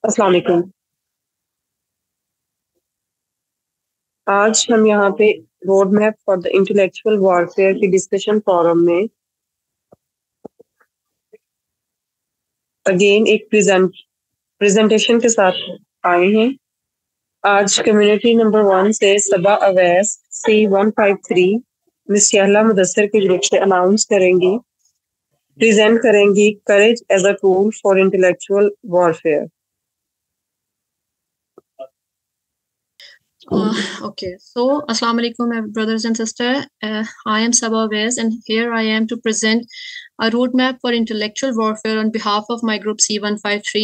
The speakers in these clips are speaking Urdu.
السلام علیکم. آج ہم یہاں پہ road map for the intellectual warfare کی ڈسکشن فورم میں اگین ایک پریزنٹیشن کے ساتھ آئے ہیں. آج کمیونٹی نمبر 1 سے صبا اویس C153 مس یحلا مدثر کے گروپ سے اناؤنس کریں گی، پریزنٹ کریں گی courage as a tool for intellectual warfare. Okay, so Assalamu alaikum, brothers and sisters. I am Sabah Wes, and here I am to present a roadmap for intellectual warfare on behalf of my group C153,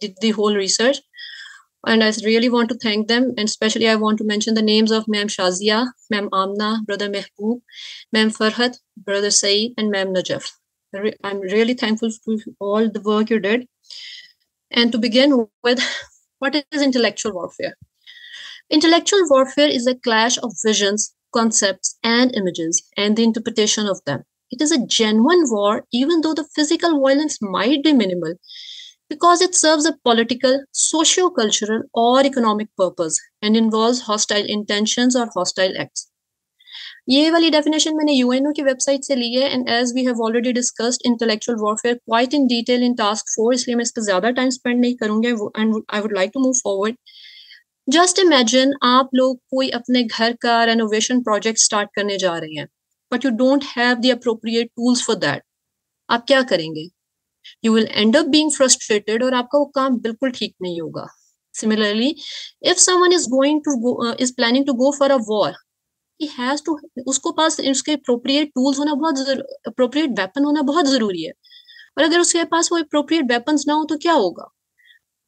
did the whole research. And I really want to thank them, and especially I want to mention the names of Ma'am Shazia, Ma'am Amna, Brother Mehboob, Ma'am Farhat, Brother Saeed, and Ma'am Najaf. I'm really thankful for all the work you did. And to begin with, what is intellectual warfare? Intellectual warfare is a clash of visions, concepts, and images, and the interpretation of them. It is a genuine war, even though the physical violence might be minimal, because it serves a political, socio-cultural, or economic purpose and involves hostile intentions or hostile acts. یہ والی ڈیفینیشن میں نے UNO کی ویب سائٹ سے لی ہے and as we have already discussed intellectual warfare quite in detail in task 4، اس لیے میں اس پہ زیادہ ٹائم اسپینڈ نہیں کروں گی and I would like to move forward. Just imagine آپ لوگ کوئی اپنے گھر کا رینوویشن پروجیکٹ اسٹارٹ کرنے جا رہے ہیں but you don't have the appropriate tools for that. آپ کیا کریں گے؟ You will end up being frustrated اور آپ کا وہ کام بالکل ٹھیک نہیں ہوگا. Similarly, if someone is planning to go for a war, he has to اس کو پاس اس کے appropriate tools ہونا appropriate weapon ہونا بہت ضروری ہے. اور اگر اس کے پاس وہ appropriate weapons نہ ہو تو کیا ہوگا؟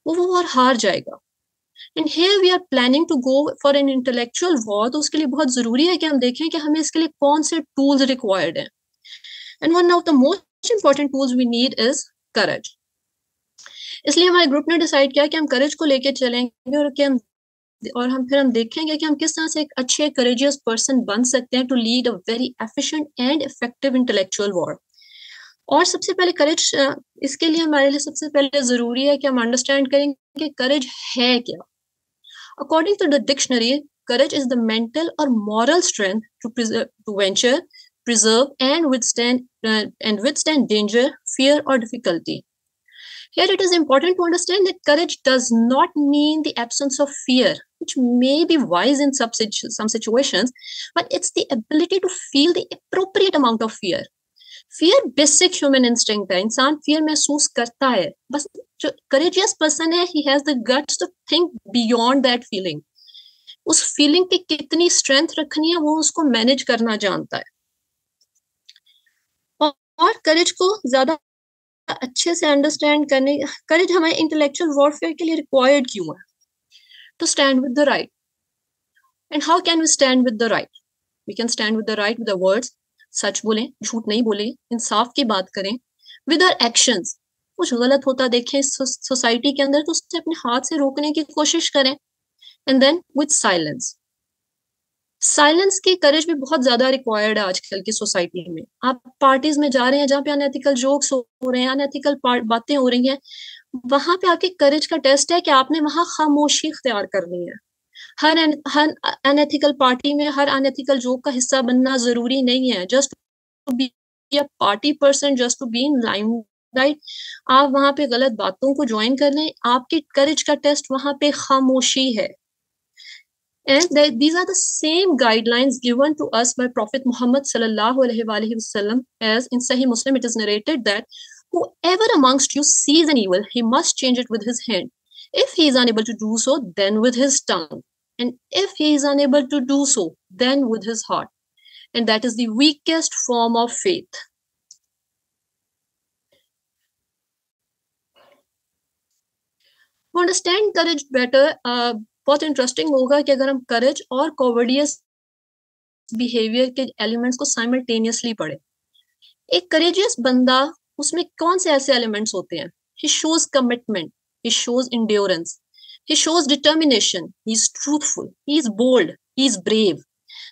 وہ war ہار جائے گا. And here we are planning to go for an intellectual war, تو اس کے لیے بہت ضروری ہے کہ ہم دیکھیں کہ ہمیں اس کے لیے کون سے tools required ہیں. And one of the most important tools we need is courage. اس لیے ہمارے گروپ نے ڈیسائیڈ کیا کہ ہم کریج کو لے کے چلیں گے اور ہم دیکھیں گے کہ ہم کس طرح سے ایک اچھے کریجیس پرسن بن سکتے ہیں to lead a very efficient and effective intellectual war. اور سب سے پہلے کریج، اس کے لیے ہمارے لیے سب سے پہلے ضروری ہے کہ ہم انڈرسٹینڈ کریں کہ کریج ہے کیا. According to the dictionary, courage is the mental اور moral strength to venture, preserve and withstand danger, fear or difficulty. Here it is important to understand that courage does not mean the absence of fear, which may be wise in some situations, but it's the ability to feel the appropriate amount of fear. Fear basic human instinct ہے، انسان fear محسوس کرتا ہے، بس جو courageous person ہے he has the guts to think beyond that feeling. Us feeling کی کتنی strength رکھنی ہے وہ اس کو manage کرنا جانتا ہے. اور کریج کو زیادہ اچھے سے انڈرسٹینڈ کرنے، کریج ہمارے انٹلیکچوئل وارفیئر کے لیے ریکوائرڈ کیوں ہے؟ To stand with the right. And how can we stand with the right? We can stand with the right with the words. سچ بولیں، جھوٹ نہیں بولیں، انصاف کی بات کریں. ود آر ایکشنز، کچھ غلط ہوتا دیکھیں سوسائٹی کے اندر تو اس سے اپنے ہاتھ سے روکنے کی کوشش کریں. And then with silence. Silence کی کریج بھی بہت زیادہ ریکوائرڈ ہے آج کل کی سوسائٹی میں. آپ پارٹیز میں جا رہے ہیں جہاں پہ انیتھیکل جوکس ہو رہے ہیں، انیتھیکل باتیں ہو رہی ہیں، وہاں پہ آپ کی کریج کا ٹیسٹ ہے کہ آپ نے وہاں خاموشی اختیار کرنی ہے. ہر انیتھیکل پارٹی میں ہر انیتھیکل جوک کا حصہ بننا ضروری نہیں ہے. Just to be a party person, just to be in limelight, آپ وہاں پہ غلط باتوں کو جوائن کر لیں. آپ کی کریج کا ٹیسٹ وہاں پہ خاموشی ہے. And these are the same guidelines given to us by Prophet Muhammad sallallahu alaihi wasallam, as in Sahih Muslim it is narrated that whoever amongst you sees an evil, he must change it with his hand. If he is unable to do so, then with his tongue. And if he is unable to do so, then with his heart. And that is the weakest form of faith. To understand courage better, بہت انٹرسٹنگ ہوگا کہ اگر ہم کریج اور کوورڈیس بیہیویئر کے ایلیمنٹس کو سائملٹینیسلی پڑھیں. ایک کریجیس بندہ، اس میں کون سے ایسے ایلیمنٹس ہوتے ہیں؟ He shows commitment. He shows endurance. He shows determination. He is truthful. He is bold. He is brave.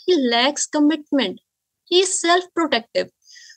he lacks commitment. He is self-protective.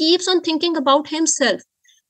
keeps on thinking about himself.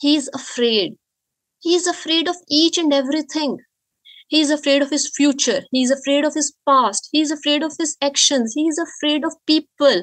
He is afraid. He is afraid of each and everything. He is afraid of his future. He is afraid of his past. He is afraid of his actions. He is afraid of people.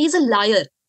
He is a liar.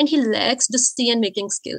And he lacks decision making skill.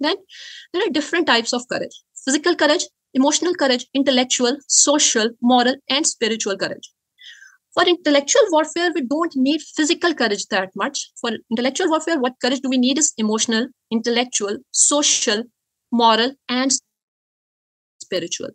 Then there are different types of courage: physical courage, emotional courage, intellectual, social, moral, and spiritual courage. For intellectual warfare, we don't need physical courage that much. For intellectual warfare, what courage do we need is emotional, intellectual, social, moral, and spiritual.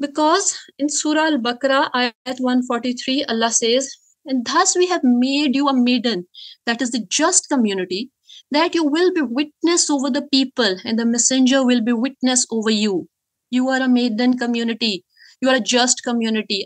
Because in Surah Al-Baqarah, ayat 143, Allah says, "And thus we have made you a maiden, that is the just community, that you will be witness over the people, and the messenger will be witness over you." You are a maiden community. You are a just community.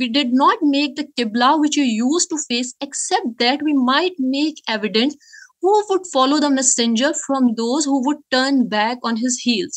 we did not make the qibla which you used to face except that we might make evident who would follow the messenger from those who would turn back on his heels.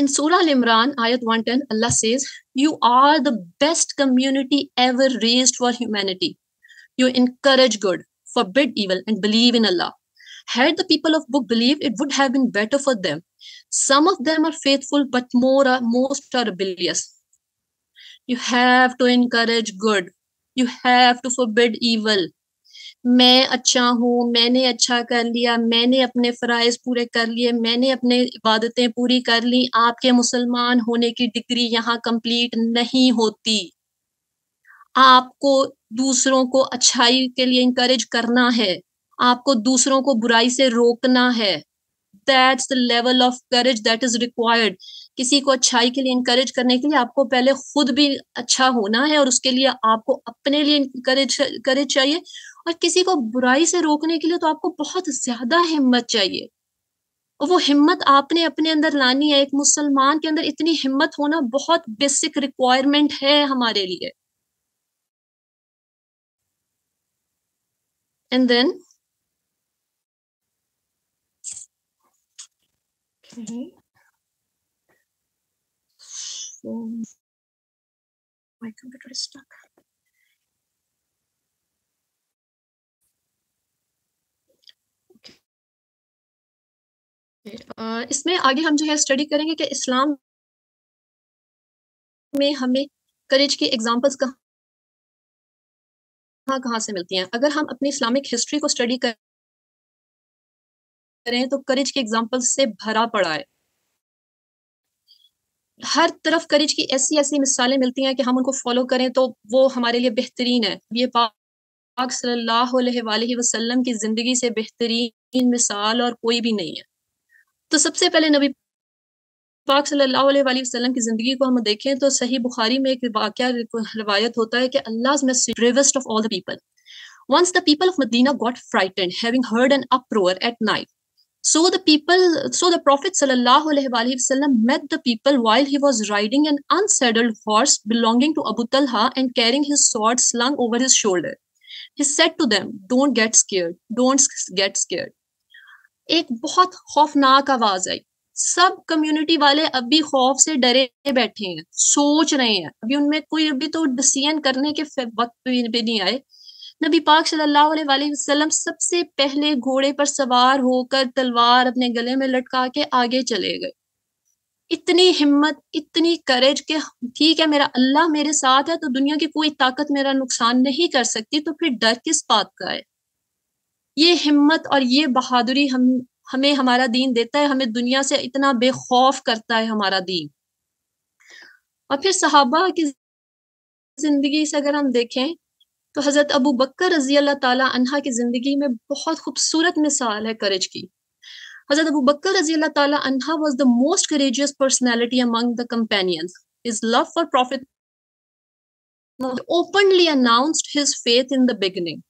In Surah Al-Imran, Ayat 110, Allah says, "You are the best community ever raised for humanity. You encourage good, forbid evil, and believe in Allah. Had the people of book believed, it would have been better for them. Some of them are faithful, but most are rebellious." You have to encourage good. You have to forbid evil. میں اچھا ہوں، میں نے اچھا کر لیا، میں نے اپنے فرائض پورے کر لیے، میں نے اپنے عبادتیں پوری کر لی. آپ کے مسلمان ہونے کی ڈگری یہاں کمپلیٹ نہیں ہوتی. آپ کو دوسروں کو اچھائی کے لیے انکریج کرنا ہے، آپ کو دوسروں کو برائی سے روکنا ہے. That's the level of courage that is required. کسی کو اچھائی کے لیے انکریج کرنے کے لیے آپ کو پہلے خود بھی اچھا ہونا ہے، اور اس کے لیے آپ کو اپنے لیے انکریج چاہیے، اور کسی کو برائی سے روکنے کے لیے تو آپ کو بہت زیادہ ہمت چاہیے. اور وہ ہمت آپ نے اپنے اندر لانی ہے. ایک مسلمان کے اندر اتنی ہمت ہونا بہت بیسک ریکوائرمنٹ ہے ہمارے لیے. And then so my computer is stuck. اس میں آگے ہم جو ہے اسٹڈی کریں گے کہ اسلام میں ہمیں کریج کی ایگزامپلس کہاں سے ملتی ہیں. اگر ہم اپنی اسلامک ہسٹری کو اسٹڈی کریں تو کریج کی ایگزامپلس سے بھرا پڑا ہے. ہر طرف کریج کی ایسی مثالیں ملتی ہیں کہ ہم ان کو فالو کریں تو وہ ہمارے لیے بہترین ہے. یہ پاک صلی اللہ علیہ وآلہ وسلم کی زندگی سے بہترین مثال اور کوئی بھی نہیں ہے. تو سب سے پہلے نبی پاک صلی اللہ علیہ وآلہ وسلم کی زندگی کو ہم دیکھیں تو صحیح بخاری میں ایک واقعہ روایت ہوتا ہے کہ Allah's message bravest of all the people. Once the people of Medina got frightened, having heard an uproar at night. So the Prophet sallallahu alaihi wasallam met the people while he was riding an unsaddled horse belonging to Abu Talha and carrying his sword slung over his shoulder. He said to them, "Don't get scared. Don't get scared." ایک بہت خوفناک آواز آئی. سب کمیونٹی والے اب بھی خوف سے ڈرے بیٹھے ہیں، سوچ رہے ہیں. ابھی ان میں کوئی ابھی تو ڈیسیژن کرنے کے وقت بھی نہیں آئے. نبی پاک صلی اللہ علیہ وآلہ وسلم سب سے پہلے گھوڑے پر سوار ہو کر تلوار اپنے گلے میں لٹکا کے آگے چلے گئے. اتنی ہمت، اتنی کریج کہ ٹھیک ہے میرا اللہ میرے ساتھ ہے تو دنیا کی کوئی طاقت میرا نقصان نہیں کر سکتی، تو پھر ڈر کس بات کا ہے. یہ ہمت اور یہ بہادری ہمیں ہمارا دین دیتا ہے. ہمیں دنیا سے اتنا بے خوف کرتا ہے ہمارا دین. اور پھر صحابہ کی زندگی سے اگر ہم دیکھیں تو حضرت ابو بکر رضی اللہ تعالی عنہ کی زندگی میں بہت خوبصورت مثال ہے کریج کی. حضرت ابو بکر رضی اللہ تعالی عنہ was the most courageous personality among the companions. His love for Prophet openly announced his faith in the beginning.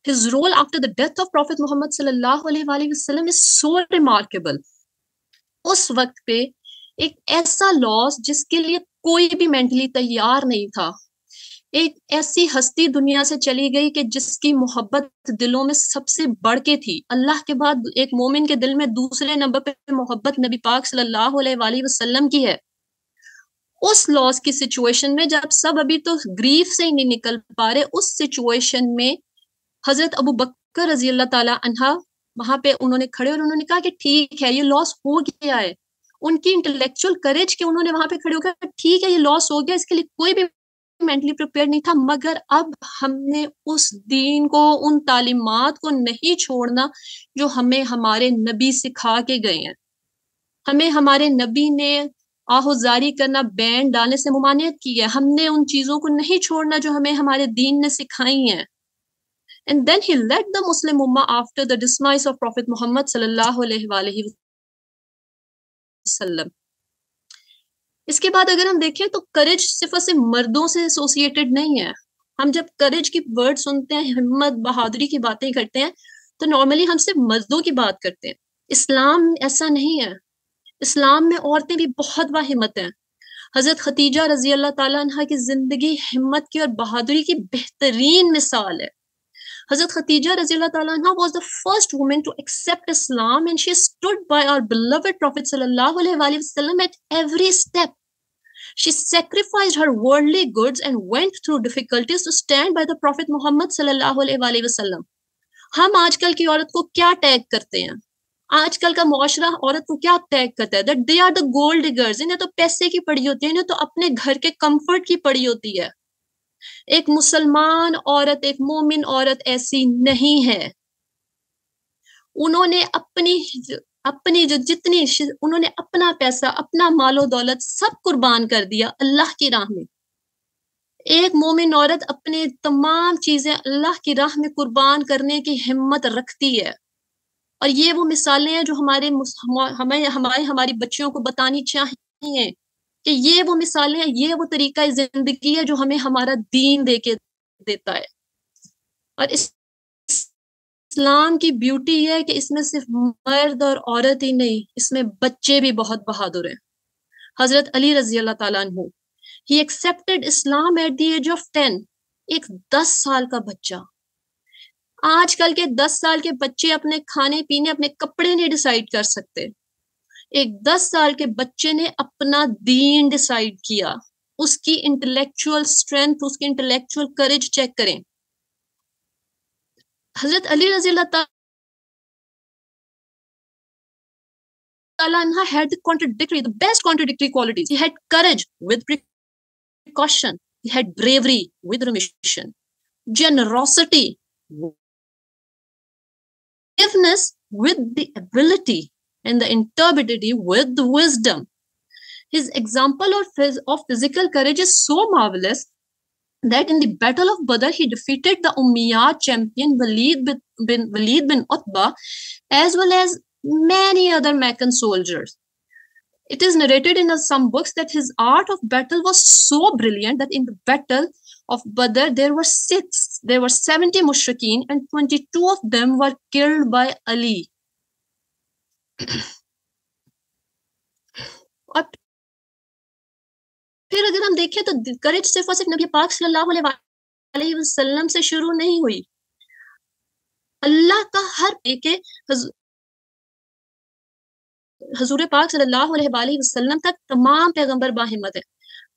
His role after the death of Prophet Muhammad sallallahu alaihi وآلہ وسلم is so remarkable. اس وقت پہ ایک ایسا لاس جس کے لیے کوئی بھی مینٹلی تیار نہیں تھا. ایک ایسی ہستی دنیا سے چلی گئی کہ جس کی محبت دلوں میں سب سے بڑھ کے تھی. اللہ کے بعد ایک مومن کے دل میں دوسرے نمبر پہ محبت نبی پاک صلی اللہ علیہ وآلہ وسلم کی ہے. اس لاس کی سچویشن میں جب سب ابھی تو گریف سے ہی نہیں نکل پا رہے، اس سچویشن میں حضرت ابو بکر رضی اللہ تعالی عنہ وہاں پہ انہوں نے کھڑے اور انہوں نے کہا کہ ٹھیک ہے یہ لاس ہو گیا ہے. ان کی انٹلیکچوئل کریج کہ انہوں نے وہاں پہ کھڑے ہو کر ٹھیک ہے یہ لاس ہو گیا، اس کے لیے کوئی بھی مینٹلی پریپیئر نہیں تھا، مگر اب ہم نے اس دین کو، ان تعلیمات کو نہیں چھوڑنا جو ہمیں ہمارے نبی سکھا کے گئے ہیں. ہمیں ہمارے نبی نے آہوزاری کرنا، بین ڈالنے سے ممانعت کی ہے. ہم نے ان چیزوں کو نہیں چھوڑنا جو ہمیں ہمارے دین نے سکھائی ہیں. And then he led the Muslim Ummah after the demise of Prophet Muhammad sallallahu alaihi وآلہ وسلم. اس کے بعد اگر ہم دیکھیں تو کریج صرف اور صرف مردوں سے ایسوسیٹڈ نہیں ہے. ہم جب کریج کی ورڈ سنتے ہیں، ہمت بہادری کی باتیں کرتے ہیں تو نارملی ہم صرف مردوں کی بات کرتے ہیں. اسلام ایسا نہیں ہے. اسلام میں عورتیں بھی بہت باہمت ہیں. حضرت خدیجہ رضی اللہ تعالیٰ عنہ کی زندگی ہمت کی اور بہادری کی بہترین مثال ہے. Hazrat Khatija Raziyallahu Ta'ala anha was the first woman to accept Islam, and she stood by our beloved Prophet Sallallahu Alaihi Wasallam at every step. She sacrificed her worldly goods and went through difficulties to stand by the Prophet Muhammad Sallallahu Alaihi Wasallam. ہم آج کل کی عورت کو کیا ٹیگ کرتے ہیں؟ آج کل کا معاشرہ عورت کو کیا ٹیگ کرتا ہے؟ that they are the gold diggers. انہیں تو پیسے کی پڑی ہوتی ہے، انہیں تو اپنے گھر کے کمفرٹ کی پڑی ہوتی ہے. ایک مسلمان عورت، ایک مومن عورت ایسی نہیں ہے. انہوں نے اپنی جو جتنی انہوں نے اپنا پیسہ، اپنا مال و دولت سب قربان کر دیا اللہ کی راہ میں. ایک مومن عورت اپنے تمام چیزیں اللہ کی راہ میں قربان کرنے کی ہمت رکھتی ہے. اور یہ وہ مثالیں ہیں جو ہماری بچیوں کو بتانی چاہیے کہ یہ وہ مثالیں ہیں، یہ وہ طریقہ زندگی ہے جو ہمیں ہمارا دین دے کے دیتا ہے. اور اسلام کی بیوٹی یہ ہے کہ اس میں صرف مرد اور عورت ہی نہیں، اس میں بچے بھی بہت بہادر ہیں. حضرت علی رضی اللہ تعالیٰ عنہ، he accepted Islam at the age of 10. ایک 10 سال کا بچہ. آج کل کے 10 سال کے بچے اپنے کھانے پینے، اپنے کپڑے نہیں ڈیسائیڈ کر سکتے. ایک 10 سال کے بچے نے اپنا دین ڈیسائیڈ کیا. اس کی انٹلیکچوئل اسٹرینتھ، اس کی انٹلیکچوئل کریج چیک کریں. حضرت علی رضی اللہ تعالیٰ عنہ had the best contradictory qualities. He had courage with precaution. He had bravery with remission, generosity, forgiveness with the ability, and the integrity with the wisdom. His example of physical courage is so marvelous that in the Battle of Badr he defeated the Umayyad champion Walid bin Utbah, as well as many other Meccan soldiers. It is narrated in some books that his art of battle was so brilliant that in the Battle of Badr there were 70 mushrikeen and 22 of them were killed by Ali. اور پھر اگر ہم دیکھیں تو کریج صرف اور صرف نبی پاک صلی اللہ علیہ وسلم سے شروع نہیں ہوئی. اللہ کا ہر ایک حضور پاک صلی اللہ علیہ وآلہ وسلم تک تمام پیغمبر باہمت ہے.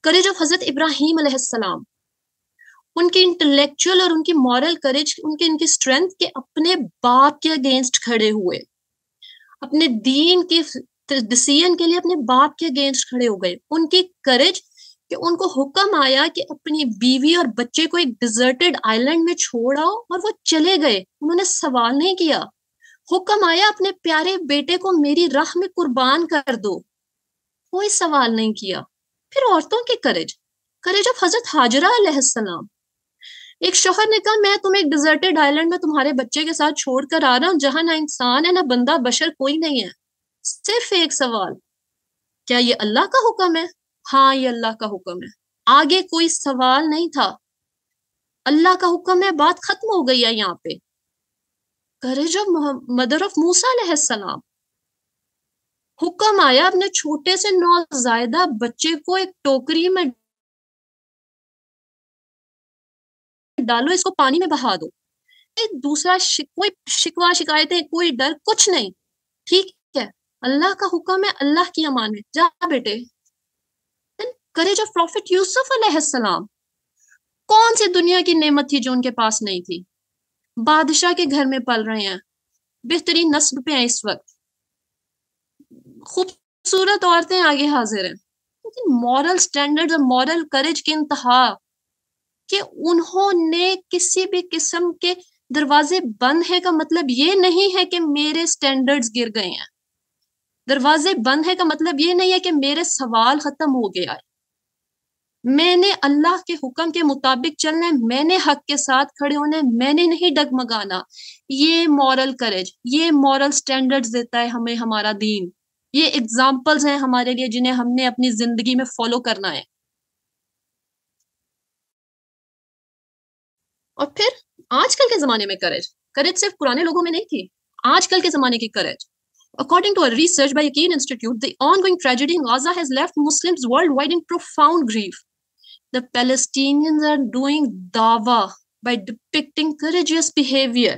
کریج آف حضرت ابراہیم علیہ السلام، ان کی انٹلیکچوئل اور ان کی مورل کریج، ان کی اسٹرینتھ کے اپنے باپ کے اگینسٹ کھڑے ہوئے، اپنے دین کے ڈیسیژن کے لیے اپنے باپ کے اگینسٹ کھڑے ہو گئے. ان کی کریج کہ ان کو حکم آیا کہ اپنی بیوی اور بچے کو ایک ڈیزرٹڈ آئی لینڈ میں چھوڑ آؤ، اور وہ چلے گئے. انہوں نے سوال نہیں کیا. حکم آیا اپنے پیارے بیٹے کو میری راہ میں قربان کر دو، کوئی سوال نہیں کیا. پھر عورتوں کی کریج آف حضرت ہاجرہ علیہ السلام. ایک شوہر نے کہا میں تمہیں ایک ڈیزرٹڈ آئی لینڈ میں تمہارے بچے کے ساتھ چھوڑ کر آ رہا ہوں جہاں نہ انسان ہے نہ بندہ بشر کوئی نہیں ہے. صرف ایک سوال، کیا یہ اللہ کا حکم ہے؟ ہاں یہ اللہ کا حکم ہے. آگے کوئی سوال نہیں تھا. اللہ کا حکم ہے، بات ختم ہو گئی ہے یہاں پہ. کریج آف مدر آف موسیٰ علیہ السلام. حکم آیا اپنے چھوٹے سے نوزائیدہ بچے کو ایک ٹوکری میں ڈالو، اس کو پانی میں بہا دو. ایک دوسرا کوئی شکوہ شکایتیں، کوئی ڈر، کچھ نہیں. ٹھیک ہے، اللہ کا حکم ہے، اللہ کی امان ہے، جا بیٹے. کریج آف پروفٹ یوسف علیہ السلام. کون سی دنیا کی نعمت تھی جو ان کے پاس نہیں تھی؟ بادشاہ کے گھر میں پل رہے ہیں، بہترین نسب پہ ہیں، اس وقت خوبصورت عورتیں آگے حاضر ہیں، لیکن مورل سٹینڈرڈ اور مورل کریج کی انتہا کہ انہوں نے کسی بھی قسم کے دروازے بند ہے کا مطلب یہ نہیں ہے کہ میرے سٹینڈرڈز گر گئے ہیں. دروازے بند ہے کا مطلب یہ نہیں ہے کہ میرے سوال ختم ہو گیا ہے. میں نے اللہ کے حکم کے مطابق چلنا ہے، میں نے حق کے ساتھ کھڑے ہونا ہے، میں نے نہیں ڈگمگانا. یہ مورل کریج، یہ مورل سٹینڈرڈز دیتا ہے ہمیں ہمارا دین. یہ ایگزامپلز ہیں ہمارے لیے جنہیں ہم نے اپنی زندگی میں فالو کرنا ہے. اور پھر آج کل کے زمانے میں کریج صرف پرانے لوگوں میں نہیں تھی. آج کل کے زمانے کی courage, according to a research by Yaqeen Institute, the ongoing tragedy in Gaza has left Muslims worldwide in profound grief. The Palestinians are doing dawa by depicting courageous behavior.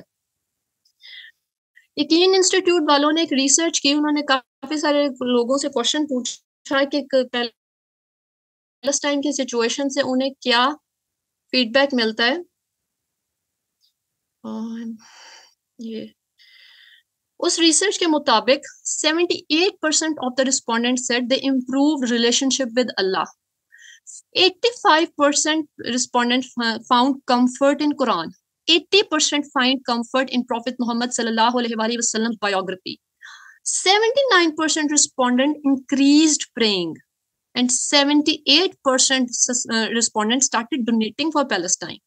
یقین انسٹیٹیوٹ والوں نے ایک ریسرچ کی, انہوں نے کافی سارے لوگوں سے کوشچن پوچھا کہ پیلسٹائن کی سچویشن سے انہیں کیا فیڈ بیک ملتا ہے. یہ اس ریسرچ کے مطابق 78% of the respondents said they improved relationship with Allah. 85% respondents found comfort in Quran. 80% find comfort in Prophet Muhammad sallallahu alaihi wasallam biography. 79% respondent increased praying, and 78% respondents started donating for Palestine.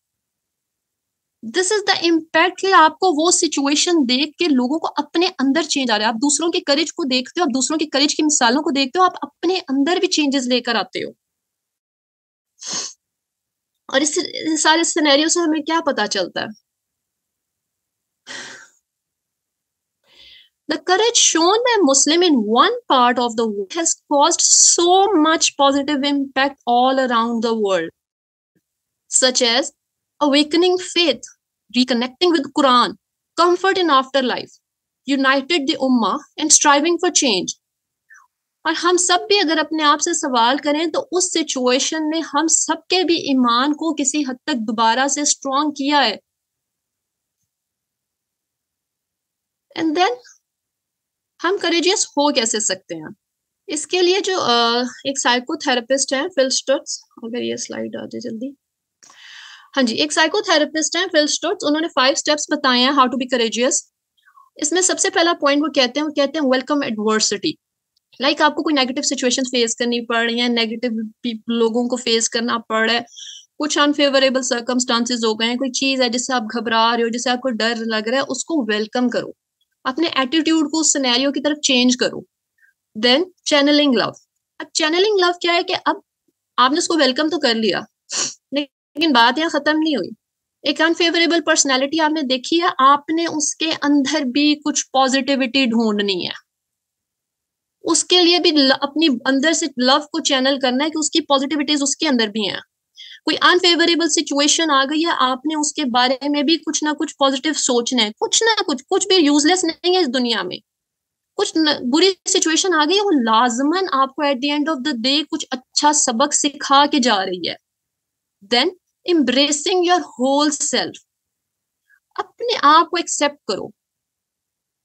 This is the impact کہ آپ کو وہ سچویشن دیکھ کے لوگوں کو اپنے اندر چینج آ رہا ہے. آپ دوسروں کے کریج کو دیکھتے ہو, آپ دوسروں کے کریج کی مثالوں کو دیکھتے ہو, آپ اپنے اندر بھی چینجز لے کر آتے ہو. اور اس سارے سینیریو سے ہمیں کیا پتا چلتا ہے؟ The courage shown by Muslim in one part of the world has caused so much positive impact all around the world, such as awakening faith, reconnecting with Quran, comfort in afterlife, united the ummah and striving for change. اور ہم سب بھی اگر اپنے آپ سے سوال کریں تو اس سچویشن نے ہم سب کے بھی ایمان کو کسی حد تک دوبارہ سے اسٹرانگ کیا ہے. اینڈ دین ہم کریجیس ہو کیسے سکتے ہیں؟ اس کے لیے جو ایک سائیکو تھراپسٹ ہیں فل اسٹرٹس, اگر یہ سلائیڈ آ جائے جلدی. ہاں جی, ایک سائیکو تھراپسٹ ہیں فل اسٹرٹس, انہوں نے 5 اسٹیپس بتائے ہیں ہاؤ ٹو بی کریجیس. اس میں سب سے پہلا پوائنٹ وہ کہتے ہیں ویلکم ایڈورسٹی. لائک آپ کو کوئی نیگیٹو سچویشن فیس کرنی پڑ رہی ہے, نیگیٹو لوگوں کو فیس کرنا پڑ رہا ہے, کچھ انفیوریبل سرکمسٹانسز ہو گئے ہیں, کوئی چیز ہے جس سے آپ گھبرا رہے ہو, جس سے آپ کو ڈر لگ رہا ہے, اس کو ویلکم کرو, اپنے ایٹیٹیوڈ کو سینیریو کی طرف چینج کرو. دین چینلنگ لو. اب چینلنگ لو کیا ہے کہ اب آپ نے اس کو ویلکم تو کر لیا, لیکن بات یہاں ختم نہیں ہوئی. ایک انفیوریبل پرسنالٹی آپ نے دیکھی ہے, آپ نے اس کے اندر بھی کچھ پازیٹیوٹی ڈھونڈنی ہے, اس کے لیے بھی اپنی اندر سے لو کو چینل کرنا ہے کہ اس کی پازیٹیوٹیز اس کے اندر بھی ہیں. کوئی انفیوریبل سچویشن آ گئی ہے, آپ نے اس کے بارے میں بھی کچھ نہ کچھ پازیٹیو سوچنا ہے, کچھ بھی یوز لیس نہیں ہے اس دنیا میں. کچھ بری سچویشن آ گئی ہے, وہ لازماً آپ کو at the end of the day کچھ اچھا سبق سکھا کے جا رہی ہے. دین embracing your whole self. اپنے آپ کو ایکسپٹ کرو,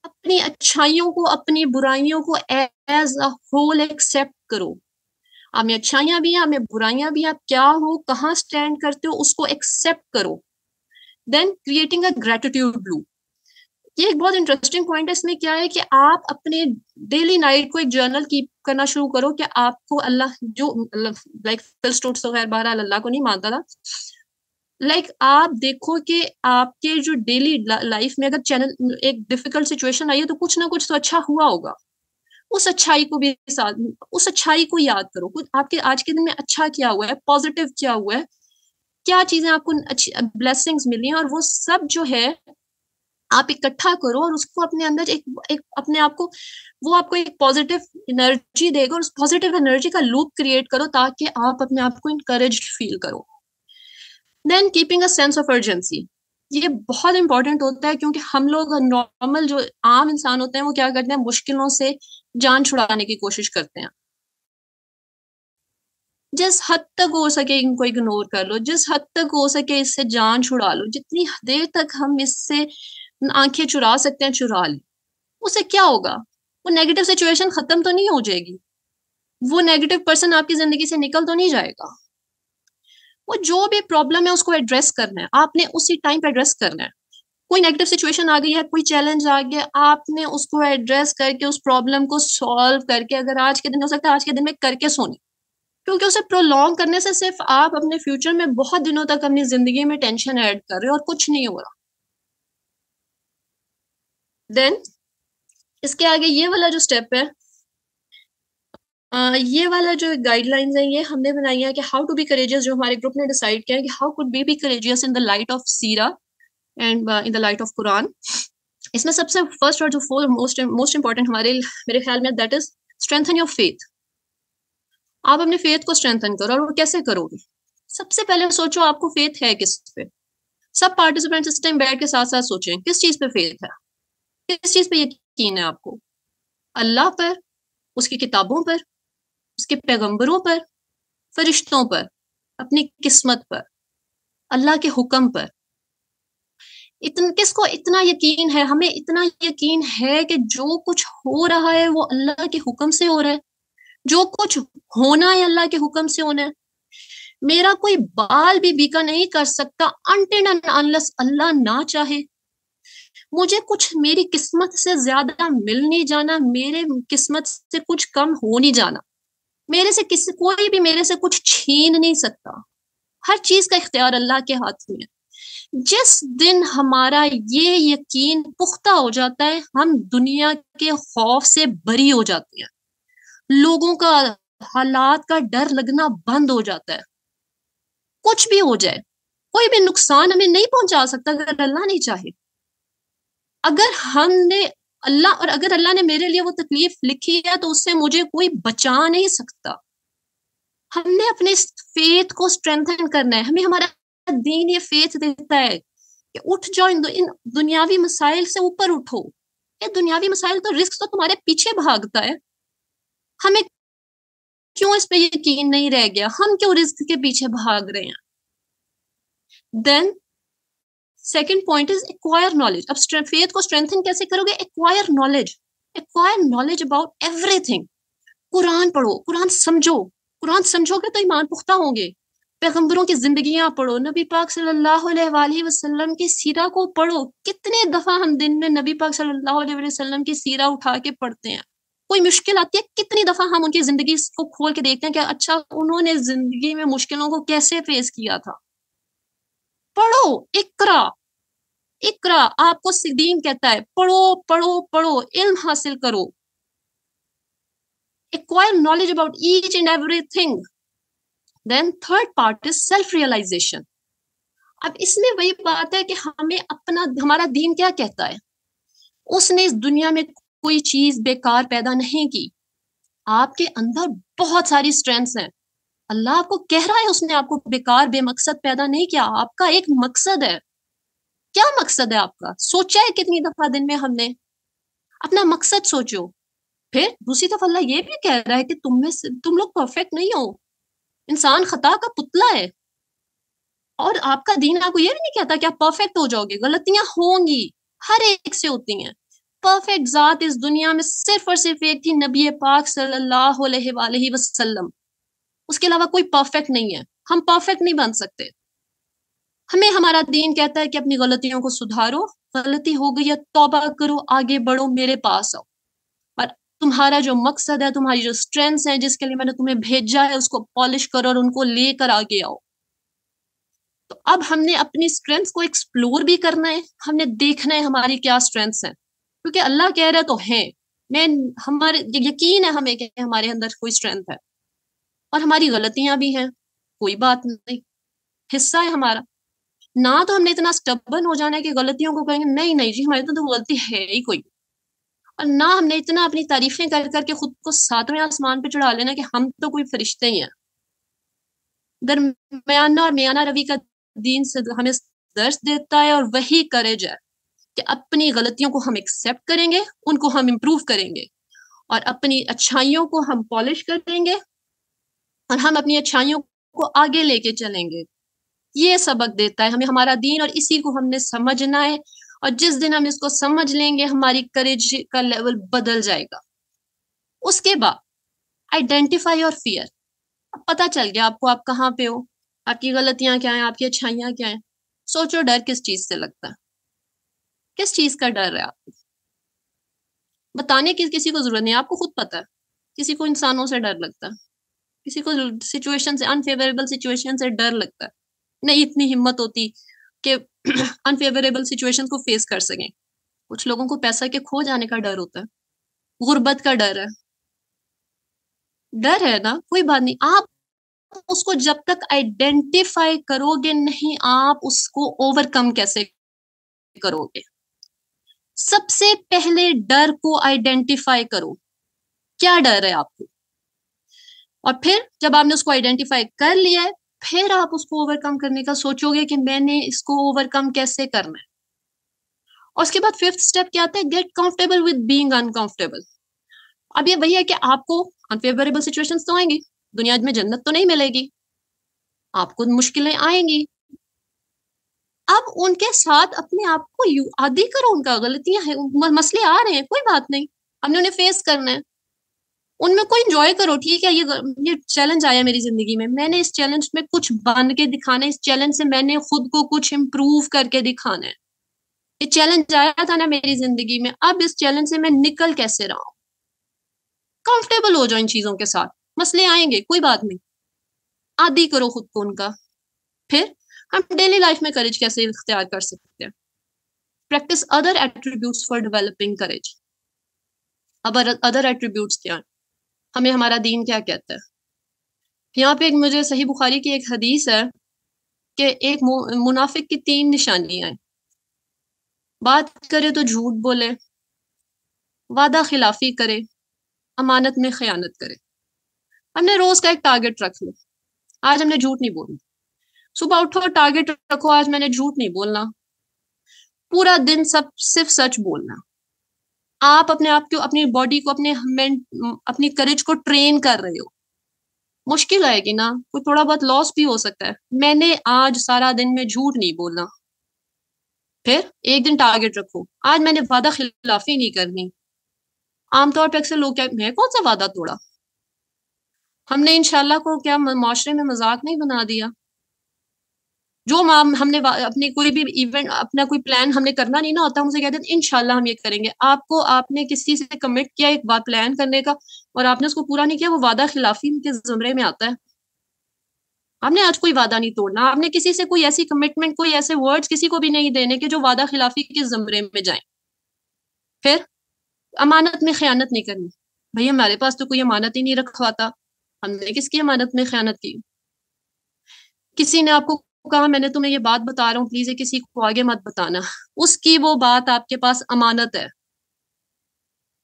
اپنی اچھائیوں کو اپنی برائیوں کو ایز اے ہول ایکسپٹ کرو. آپ میں اچھائیاں بھی ہیں, آپ میں برائیاں بھی ہیں, آپ کیا ہو, کہاں اسٹینڈ کرتے ہو, اس کو ایکسپٹ کرو. دین کریٹنگ اے گریٹیٹیوڈ لوپ. یہ ایک بہت انٹرسٹنگ پوائنٹ ہے. اس میں کیا ہے کہ آپ اپنے ڈیلی نائٹ کو ایک جرنل کیپ کرنا شروع کرو کہ آپ کو اللہ جو لائک فل اسٹوٹس وغیرہ بہرحال اللہ کو نہیں مانتا تھا, لائک آپ دیکھو کہ آپ کے جو ڈیلی لائف میں اگر چینل ایک ڈیفیکلٹ سچویشن آئی ہے تو کچھ نہ کچھ تو اچھا ہوا ہوگا. اس اچھائی کو بھی ساتھ, اس اچھائی کو یاد کرو. آپ کے آج کے دن میں اچھا کیا ہوا ہے, پازیٹیو کیا ہوا ہے, کیا چیزیں آپ کو اچھی بلیسنگز ملی ہیں, اور وہ سب جو ہے آپ اکٹھا کرو اور اس کو اپنے اندر ایک اپنے آپ کو وہ آپ کو ایک پازیٹیو انرجی دے گا, اور اس پازیٹیو انرجی کا لوپ کریٹ کرو تاکہ آپ اپنے آپ کو انکریجڈ فیل کرو. Then keeping a sense of urgency. یہ بہت امپورٹنٹ ہوتا ہے کیونکہ ہم لوگ نارمل جو عام انسان ہوتے ہیں وہ کیا کرتے ہیں, مشکلوں سے جان چھڑانے کی کوشش کرتے ہیں. جس حد تک ہو سکے ان کو اگنور کر لو, جس حد تک ہو سکے اس سے جان چھڑا لو, جتنی دیر تک ہم اس سے آنکھیں چرا سکتے ہیں چرا لیں. اس سے کیا ہوگا, وہ نیگیٹو سچویشن ختم تو نہیں ہو جائے گی, وہ نیگیٹو پرسن آپ کی زندگی سے نکل تو نہیں جائے گا. وہ جو بھی پرابلم ہے اس کو ایڈریس کرنا ہے, آپ نے اسی ٹائم پہ ایڈریس کرنا ہے. کوئی نیگیٹو سچویشن آ گئی ہے, کوئی چیلنج آ گیا, آپ نے اس کو ایڈریس کر کے اس پرابلم کو سالو کر کے, اگر آج کے دن ہو سکتا ہے آج کے دن میں کر کے سونے, کیونکہ اسے پرولونگ کرنے سے صرف آپ اپنے فیوچر میں بہت دنوں تک اپنی زندگی میں ٹینشن ایڈ کر رہے ہو اور کچھ نہیں ہو رہا. دین اس کے آگے یہ والا جو اسٹیپ ہے, یہ والا جو گائیڈ لائنز ہیں یہ ہم نے بنائی ہے کہ ہاؤ ٹو بی کریجیس, جو ہمارے گروپ نے ڈیسائیڈ کیا ہے کہ how could be courageous in the light of Seerah and in the light of Quran. اس میں سب سے فرسٹ اور جو موسٹ امپورٹنٹ میرے خیال میں that is strengthen your faith. آپ اپنے فیتھ کو اسٹرینتھن کرو, اور وہ کیسے کرو گے؟ سب سے پہلے سوچو آپ کو فیتھ ہے کس پہ. سب پارٹیسپینٹس اس ٹائم بیٹھ کے ساتھ ساتھ سوچیں کس چیز پہ فیتھ ہے, کس چیز پہ یقین ہے آپ کو؟ اللہ پر, اس کی کتابوں پر, اس کے پیغمبروں پر, فرشتوں پر, اپنی قسمت پر, اللہ کے حکم پر. کس کو اتنا یقین ہے؟ ہمیں اتنا یقین ہے کہ جو کچھ ہو رہا ہے وہ اللہ کے حکم سے ہو رہا ہے, جو کچھ ہونا ہے اللہ کے حکم سے ہونا ہے. میرا کوئی بال بھی بیکا نہیں کر سکتا until and unless اللہ نہ چاہے. مجھے کچھ میری قسمت سے زیادہ مل نہیں جانا, میرے قسمت سے کچھ کم ہو نہیں جانا, میرے سے کوئی بھی میرے سے کچھ چھین نہیں سکتا. ہر چیز کا اختیار اللہ کے ہاتھ میں ہے. جس دن ہمارا یہ یقین پختہ ہو جاتا ہے ہم دنیا کے خوف سے بری ہو جاتے ہیں, لوگوں کا حالات کا ڈر لگنا بند ہو جاتا ہے. کچھ بھی ہو جائے, کوئی بھی نقصان ہمیں نہیں پہنچا سکتا اگر اللہ نہیں چاہے. اگر ہم نے اگر اللہ نے میرے لیے وہ تکلیف لکھی ہے تو اس سے مجھے کوئی بچا نہیں سکتا. ہم نے اپنے فیتھ کو اسٹرینتھن کرنا ہے. ہمیں ہمارا دین یہ فیتھ دیتا ہے کہ اٹھ جاؤ, ان دنیاوی مسائل سے اوپر اٹھو. یہ دنیاوی مسائل تو رزق تو تمہارے پیچھے بھاگتا ہے. ہمیں کیوں اس پہ یقین نہیں رہ گیا؟ ہم کیوں رزق کے پیچھے بھاگ رہے ہیں؟ Then second point is acquire knowledge. اب فیتھ کو اسٹرینتھن کیسے کرو گے؟ Acquire knowledge about everything. قرآن پڑھو, قرآن سمجھو گے تو ایمان پختہ ہوں گے. پیغمبروں کی زندگیاں پڑھو, نبی پاک صلی اللہ علیہ وآلہ وسلم کی سیرہ کو پڑھو. کتنے دفعہ ہم دن میں نبی پاک صلی اللہ علیہ وسلم کی سیرہ اٹھا کے پڑھتے ہیں. کوئی مشکل آتی ہے, کتنی دفعہ ہم ان کی زندگی کو کھول کے دیکھتے ہیں کہ اچھا انہوں نے زندگی میں مشکلوں کو کیسے فیس کیا تھا. پڑھو, اقرا آپ کو دین کہتا ہے, پڑھو, علم حاصل کرو. Acquire knowledge about each and everything. Then third part is self-realization. اب اس میں وہی بات ہے کہ ہمارا دین کیا کہتا ہے. اس نے اس دنیا میں کوئی چیز بیکار پیدا نہیں کی. آپ کے اندر بہت ساری اسٹرینتھس ہیں. اللہ آپ کو کہہ رہا ہے اس نے آپ کو بیکار بے مقصد پیدا نہیں کیا. آپ کا ایک مقصد ہے. کیا مقصد ہے آپ کا؟ سوچا ہے کتنی دفعہ دن میں ہم نے؟ اپنا مقصد سوچو. پھر دوسری طرف اللہ یہ بھی کہہ رہا ہے کہ تم لوگ پرفیکٹ نہیں ہو, انسان خطا کا پتلا ہے. اور آپ کا دین آپ کو یہ بھی نہیں کہتا کہ آپ پرفیکٹ ہو جاؤ گے. غلطیاں ہوں گی, ہر ایک سے ہوتی ہیں. پرفیکٹ ذات اس دنیا میں صرف اور صرف ایک تھی, نبی پاک صلی اللہ علیہ وآلہ وسلم. اس کے علاوہ کوئی پرفیکٹ نہیں ہے. ہم پرفیکٹ نہیں بن سکتے. ہمیں ہمارا دین کہتا ہے کہ اپنی غلطیوں کو سدھارو, غلطی ہو گئی ہے توبہ کرو, آگے بڑھو, میرے پاس آؤ. اور تمہارا جو مقصد ہے, تمہاری جو اسٹرینتھس ہیں جس کے لیے میں نے تمہیں بھیجا ہے, اس کو پالش کرو اور ان کو لے کر آگے آؤ. تو اب ہم نے اپنی اسٹرینتھس کو ایکسپلور بھی کرنا ہے. ہم نے دیکھنا ہے ہماری کیا اسٹرینتھس ہیں, کیونکہ اللہ کہہ رہے تو ہیں. ہمارے یقین ہے ہمیں کہ ہمارے اندر کوئی اسٹرینتھ ہے, اور ہماری غلطیاں بھی ہیں, کوئی بات نہیں, حصہ ہے ہمارا. نہ تو ہم نے اتنا اسٹبن ہو جانا ہے کہ غلطیوں کو کہیں گے نہیں جی ہماری تو غلطی ہے ہی کوئی, اور نہ ہم نے اتنا اپنی تعریفیں کر کر کے خود کو ساتویں آسمان پہ چڑھا لینا کہ ہم تو کوئی فرشتے ہی ہیں. درمیانہ اور میانہ روی کا دین سے ہمیں درس دیتا ہے, اور وہی کریج ہے کہ اپنی غلطیوں کو ہم ایکسیپٹ کریں گے, ان کو ہم امپروو کریں گے, اور اپنی اچھائیوں کو ہم پالش کریں گے, اور ہم اپنی اچھائیوں کو آگے لے کے چلیں گے. یہ سبق دیتا ہے ہمیں ہمارا دین, اور اسی کو ہم نے سمجھنا ہے. اور جس دن ہم اس کو سمجھ لیں گے ہماری کریج کا لیول بدل جائے گا. اس کے بعد آئیڈینٹیفائی اور فیئر. اب پتہ چل گیا آپ کو آپ کہاں پہ ہو, آپ کی غلطیاں کیا ہیں, آپ کی اچھائیاں کیا ہیں. سوچو ڈر کس چیز سے لگتا ہے, کس چیز کا ڈر ہے آپ کو؟ بتانے کی کسی کو ضرورت نہیں, آپ کو خود پتہ ہے. کسی کو انسانوں سے ڈر لگتا ہے, کسی کو سچویشن سے, انفیوریبل سچویشن سے ڈر لگتا ہے. نہیں اتنی ہمت ہوتی کہ انفیوریبل سچویشن کو فیس کر سکیں. کچھ لوگوں کو پیسہ کے کھو جانے کا ڈر ہوتا ہے, غربت کا ڈر ہے نا, کوئی بات نہیں. آپ اس کو جب تک آئیڈینٹیفائی کرو گے نہیں, آپ اس کو اوور کم کیسے کرو گے؟ سب سے پہلے ڈر کو آئیڈینٹیفائی کرو, کیا ڈر ہے آپ کو. اور پھر جب آپ نے اس کو آئیڈینٹیفائی کر لیا ہے پھر آپ اس کو اوور کم کرنے کا سوچو گے کہ میں نے اس کو اوور کم کیسے کرنا ہے. اور اس کے بعد 5th اسٹیپ کیا آتا ہے؟ Get comfortable with being uncomfortable. اب یہ وہی ہے کہ آپ کو انفیوریبل سچویشن تو آئیں گی، دنیا میں جنت تو نہیں ملے گی، آپ کو مشکلیں آئیں گی. اب ان کے ساتھ اپنے آپ کو عادی کرو، ان کا غلطیاں ہیں، مسئلے آ رہے ہیں، کوئی بات نہیں، ہم نے انہیں فیس کرنا ہے، ان میں کوئی انجوائے کرو. ٹھیک ہے، یہ چیلنج آیا میری زندگی میں نے اس چیلنج میں کچھ بن کے دکھانا ہے، اس چیلنج سے میں نے خود کو کچھ امپروو کر کے دکھانا ہے. یہ چیلنج آیا تھا نا میری زندگی میں، اب اس چیلنج سے میں نکل کیسے رہا ہوں. کمفرٹیبل ہو جاؤ ان چیزوں کے ساتھ، مسئلے آئیں گے، کوئی بات نہیں، عادی کرو خود کو ان کا. پھر ہم ڈیلی لائف میں کریج کیسے اختیار کر سکتے ہیں؟ Practice other attributes for developing courage. اب ادر ایٹریبیوٹس کیا ہیں؟ ہمیں ہمارا دین کیا کہتا ہے؟ یہاں پہ مجھے صحیح بخاری کی ایک حدیث ہے کہ ایک منافق کی 3 نشانیاں ہیں. بات کرے تو جھوٹ بولے، وعدہ خلافی کرے، امانت میں خیانت کرے. ہم نے روز کا ایک ٹارگٹ رکھ لو، آج ہم نے جھوٹ نہیں بولنا. صبح اٹھو ٹارگٹ رکھو، آج میں نے جھوٹ نہیں بولنا، پورا دن صرف سچ بولنا. آپ اپنے آپ کو، اپنی باڈی کو، اپنی کریج کو ٹرین کر رہے ہو. مشکل آئے گی نا، کوئی تھوڑا بہت لاس بھی ہو سکتا ہے. میں نے آج سارا دن میں جھوٹ نہیں بولنا. پھر ایک دن ٹارگٹ رکھو، آج میں نے وعدہ خلافی نہیں کرنی. عام طور پہ اکثر لوگ کیا، میں کون سا وعدہ توڑا، ہم نے انشاءاللہ کو کیا معاشرے میں مذاق نہیں بنا دیا. جو ہم نے اپنی کوئی بھی ایونٹ، اپنا کوئی پلان ہم نے کرنا نہیں نا ہوتا، ہم اسے کہتے ہیں انشاءاللہ ہم یہ کریں گے. آپ نے کسی سے کمٹ کیا ایک بات پلان کرنے کا اور آپ نے اس کو پورا نہیں کیا، وہ وعدہ خلافی کے زمرے میں آتا ہے. آپ نے آج کوئی وعدہ نہیں توڑنا، آپ نے کسی سے کوئی ایسی کمٹمنٹ، کوئی ایسے ورڈز کسی کو بھی نہیں دینے کہ جو وعدہ خلافی کے زمرے میں جائیں. پھر امانت میں خیانت نہیں کرنی. بھئی ہمارے پاس تو کوئی امانت ہی نہیں رکھواتا، ہم نے کس کی امانت میں خیانت کی؟ کسی نے آپ کو کہا میں نے تمہیں یہ بات بتا رہا ہوں، پلیز یہ کسی کو آگے مت بتانا، اس کی وہ بات آپ کے پاس امانت ہے،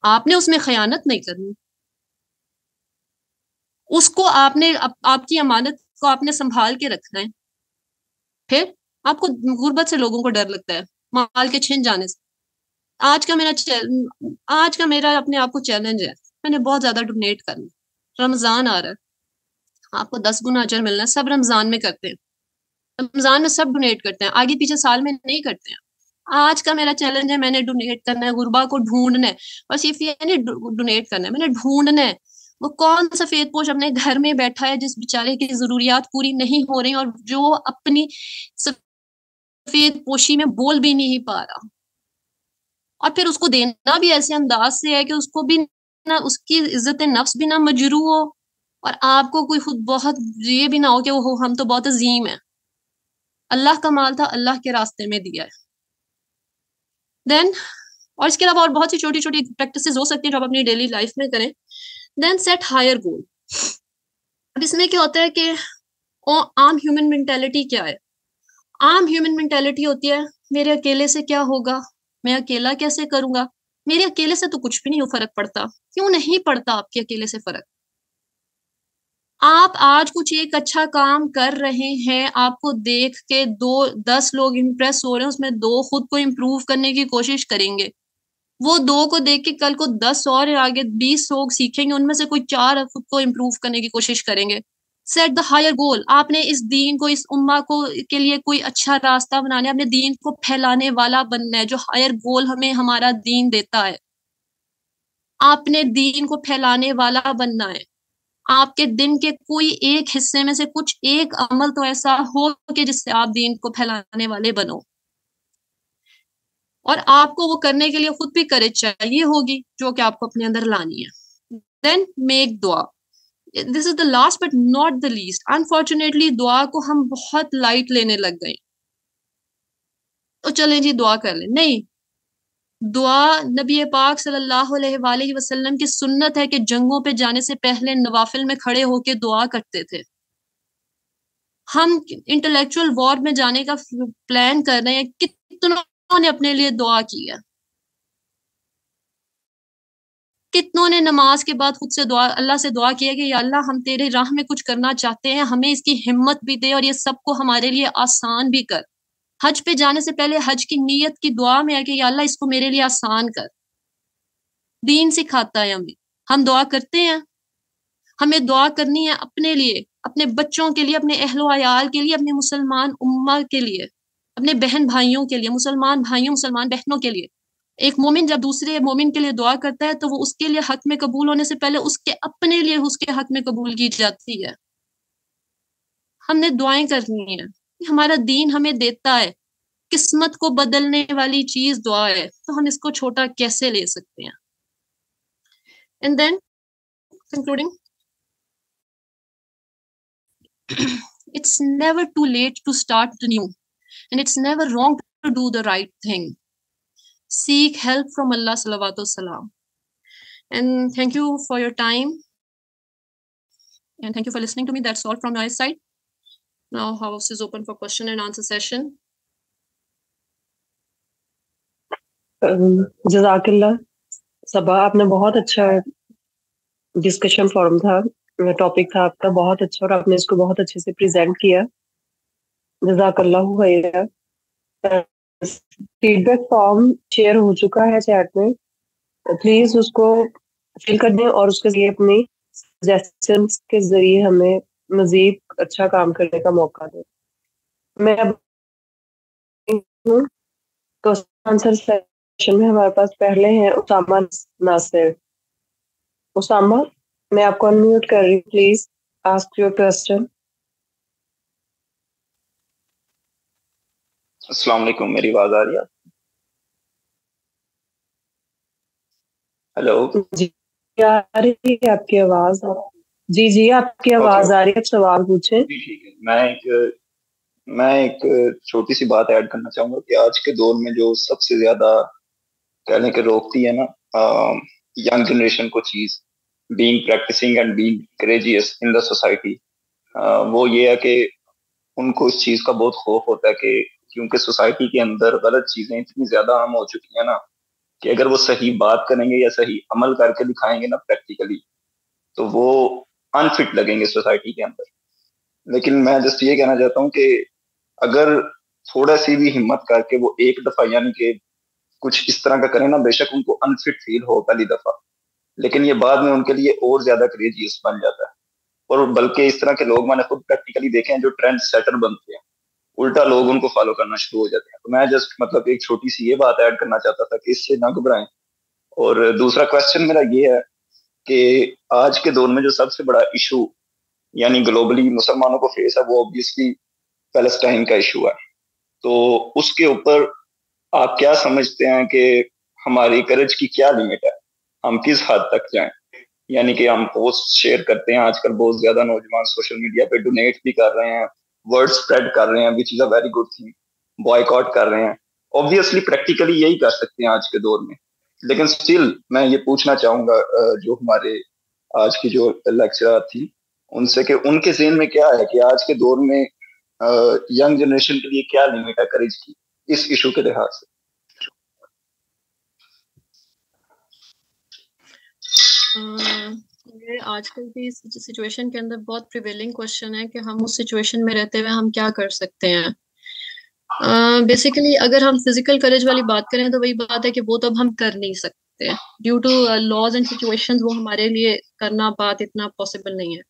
آپ نے اس میں خیانت نہیں کرنی. اس کو آپ کی امانت کو آپ نے سنبھال کے رکھنا ہے. پھر آپ کو غربت سے لوگوں کو ڈر لگتا ہے، مال کے چھن جانے سے. آج کا میرا اپنے آپ کو چیلنج ہے، میں نے بہت زیادہ ڈونیٹ کرنا. رمضان آ رہا ہے، آپ کو 10 گنا اجر ملنا ہے. سب رمضان میں کرتے ہیں، رمضان میں سب ڈونیٹ کرتے ہیں، آگے پیچھے سال میں نہیں کرتے ہیں. آج کا میرا چیلنج ہے، میں نے ڈونیٹ کرنا ہے، غربا کو ڈھونڈنا ہے. بس یہ نہیں ڈونیٹ کرنا ہے، میں نے ڈھونڈنا ہے. وہ کون سفید پوش اپنے گھر میں بیٹھا ہے جس بیچارے کی ضروریات پوری نہیں ہو رہی اور جو اپنی سفید پوشی میں بول بھی نہیں پا رہا، اور پھر اس کو دینا بھی ایسے انداز سے ہے کہ اس کو بھی نہ، اس کی عزت نفس بھی نہ مجروح ہو اور آپ کو کوئی خود بہت یہ بھی نہ ہو کہ وہ ہم تو بہت عظیم ہیں. اللہ کا مال تھا، اللہ کے راستے میں دیا ہے. دین اور اس کے علاوہ اور بہت سی چھوٹی چھوٹی پریکٹسز ہو سکتی ہیں جو آپ اپنی ڈیلی لائف میں کریں. دین سیٹ ہائر گول. اب اس میں کیا ہوتا ہے کہ عام ہیومن مینٹیلٹی کیا ہے؟ عام ہیومن مینٹیلٹی ہوتی ہے میرے اکیلے سے کیا ہوگا، میں اکیلا کیسے کروں گا، میرے اکیلے سے تو کچھ بھی نہیں فرق پڑتا. کیوں نہیں پڑتا آپ کے اکیلے سے فرق؟ آپ آج کچھ ایک اچھا کام کر رہے ہیں، آپ کو دیکھ کے 10 لوگ امپریس ہو رہے ہیں، اس میں 2 خود کو امپروو کرنے کی کوشش کریں گے. وہ 2 کو دیکھ کے کل کو 10 اور آگے 20 لوگ سیکھیں گے، ان میں سے کوئی 4 خود کو امپروو کرنے کی کوشش کریں گے. سیٹ دا ہائر گول. آپ نے اس دین کو، اس امہ کو کے لیے کوئی اچھا راستہ بنانا ہے، اپنے دین کو پھیلانے والا بننا ہے، جو ہائر گول ہمیں ہمارا دین دیتا ہے. آپ نے دین کو پھیلانے والا بننا ہے. آپ کے دن کے کوئی ایک حصے میں سے کچھ ایک عمل تو ایسا ہو کہ جس سے آپ دین کو پھیلانے والے بنو. اور آپ کو وہ کرنے کے لیے خود بھی کریج چاہیے ہوگی جو کہ آپ کو اپنے اندر لانی ہے. دین میک دعا. This is the last but not the least. Unfortunately دعا کو ہم بہت لائٹ لینے لگ گئے. تو چلیں جی دعا کر لیں، نہیں. دعا نبی پاک صلی اللہ علیہ وآلہ وسلم کی سنت ہے کہ جنگوں پہ جانے سے پہلے نوافل میں کھڑے ہو کے دعا کرتے تھے. ہم انٹلیکچوئل وار میں جانے کا پلان کر رہے ہیں، کتنوں نے اپنے لیے دعا کی ہے، کتنوں نے نماز کے بعد خود سے دعا اللہ سے دعا کیا کہ یا اللہ ہم تیرے راہ میں کچھ کرنا چاہتے ہیں، ہمیں اس کی ہمت بھی دے اور یہ سب کو ہمارے لیے آسان بھی کر. حج پہ جانے سے پہلے حج کی نیت کی دعا میں ہے کہ یا اللہ اس کو میرے لیے آسان کر. دین سکھاتا ہے ہمیں. ہم دعا کرتے ہیں، ہمیں دعا کرنی ہے اپنے لیے، اپنے بچوں کے لیے، اپنے اہل و عیال کے لیے، اپنے مسلمان امہ کے لیے، اپنے بہن بھائیوں کے لیے، مسلمان بھائیوں مسلمان بہنوں کے لیے. ایک مومن جب دوسرے مومن کے لیے دعا کرتا ہے تو وہ اس کے لیے حق میں قبول ہونے سے پہلے اس کے اپنے لیے اس کے حق میں قبول کی جاتی ہے. ہم نے دعائیں کرنی ہیں، ہمارا دین ہمیں دیتا ہے. قسمت کو بدلنے والی چیز دعا ہے، تو ہم اس کو چھوٹا کیسے لے سکتے ہیں. And then concluding, it's never too late to start the new, and it's never wrong to do the right thing. Seek help from Allah salawatu salam. And thank you for your time, and thank you for listening to me. That's all from my side. Now house is open for question and answer session. جزاک اللہ صبا، آپ نے بہت اچھا ڈسکشن فورم تھا، ٹاپک تھا آپ کا بہت اچھا، اور آپ نے اس کو بہت اچھے سے پریزنٹ کیا. جزاک اللہ خیر. فیڈ بیک فارم شیئر ہو چکا ہے چیٹ میں، پلیز اس کو فل کر دیں اور اس کے ذریعے اپنی سجیشنز کے ذریعے ہمیں مزید اچھا کام کرنے کا موقع دیں. میں اب آنسر سیشن میں ہمارے پاس پہلے ہیں اسامہ ناصر. اسامہ، میں آپ کو انمیوٹ کر رہی ہوں، پلیز آسک یور کوسچن. السلام علیکم، میری آواز آ رہی ہے؟ ہیلو، جی آ رہی ہے آپ کی آواز. جی جی آپ کی آواز آ رہی ہے، سوال پوچھیں. جی ٹھیک ہے. میں ایک چھوٹی سی بات ایڈ کرنا چاہوں گا کہ آج کے دور میں جو سب سے زیادہ کہنے کے روکتی ہے نا ینگ جنریشن کو چیز، being practicing and being courageous in the society, وہ یہ ہے کہ ان کو اس چیز کا بہت خوف ہوتا ہے کہ کیونکہ سوسائٹی کے اندر غلط چیزیں اتنی زیادہ عام ہو چکی ہیں نا کہ اگر وہ صحیح بات کریں گے یا صحیح عمل کر کے دکھائیں گے نا پریکٹیکلی، تو وہ انفٹ لگیں گے سوسائٹی کے اندر. لیکن میں جسٹ یہ کہنا چاہتا ہوں کہ اگر تھوڑا سی بھی ہمت کر کے وہ ایک دفعہ یعنی کہ کچھ اس طرح کا کریں نا، بے شک ان کو انفٹ فیل ہو پہلی دفعہ، لیکن یہ بعد میں ان کے لیے اور زیادہ کریجیس بن جاتا ہے. اور بلکہ اس طرح کے لوگ میں نے خود پریکٹیکلی دیکھے ہیں جو ٹرینڈ سیٹر بنتے ہیں، الٹا لوگ ان کو فالو کرنا شروع ہو جاتے ہیں. تو میں جسٹ مطلب ایک چھوٹی سی یہ بات ایڈ کرنا چاہتا تھا کہ اس سے نہ گھبرائیں. اور دوسرا کوشچن میرا یہ ہے کہ آج کے دور میں جو سب سے بڑا ایشو یعنی گلوبلی مسلمانوں کو فیس ہے، وہ اوبیسلی پیلسٹائن کا ایشو ہے. تو اس کے اوپر آپ کیا سمجھتے ہیں کہ ہماری کریج کی کیا لمٹ ہے، ہم کس حد تک جائیں؟ یعنی کہ ہم پوسٹ شیئر کرتے ہیں، آج کل بہت زیادہ نوجوان سوشل میڈیا پہ ڈونیٹ بھی کر رہے ہیں، ورڈ اسپریڈ کر رہے ہیں، وچ از اے ویری گڈ تھنگ، بوائیکاٹ کر رہے ہیں. اوبویسلی پریکٹیکلی یہی کر سکتے ہیں آج کے دور میں، لیکن اسٹل میں یہ پوچھنا چاہوں گا جو ہمارے آج کی جو لیکچرار تھی ان سے کہ ان کے ذہن میں کیا ہے کہ آج کے دور میں ینگ جنریشن کے لیے کیا لمٹ ہے کریج کی اس ایشو کے لحاظ سے. آج کل کی سچویشن کے اندر بہت پریویلنگ کوشچن ہے کہ ہم اس سچویشن میں رہتے ہوئے ہم کیا کر سکتے ہیں. بیسیکلی اگر ہم فزیکل کریج والی بات کریں تو وہی بات ہے کہ وہ تو اب ہم کر نہیں سکتے due to laws and situation, وہ ہمارے لیے کرنا بات اتنا پاسبل نہیں ہے.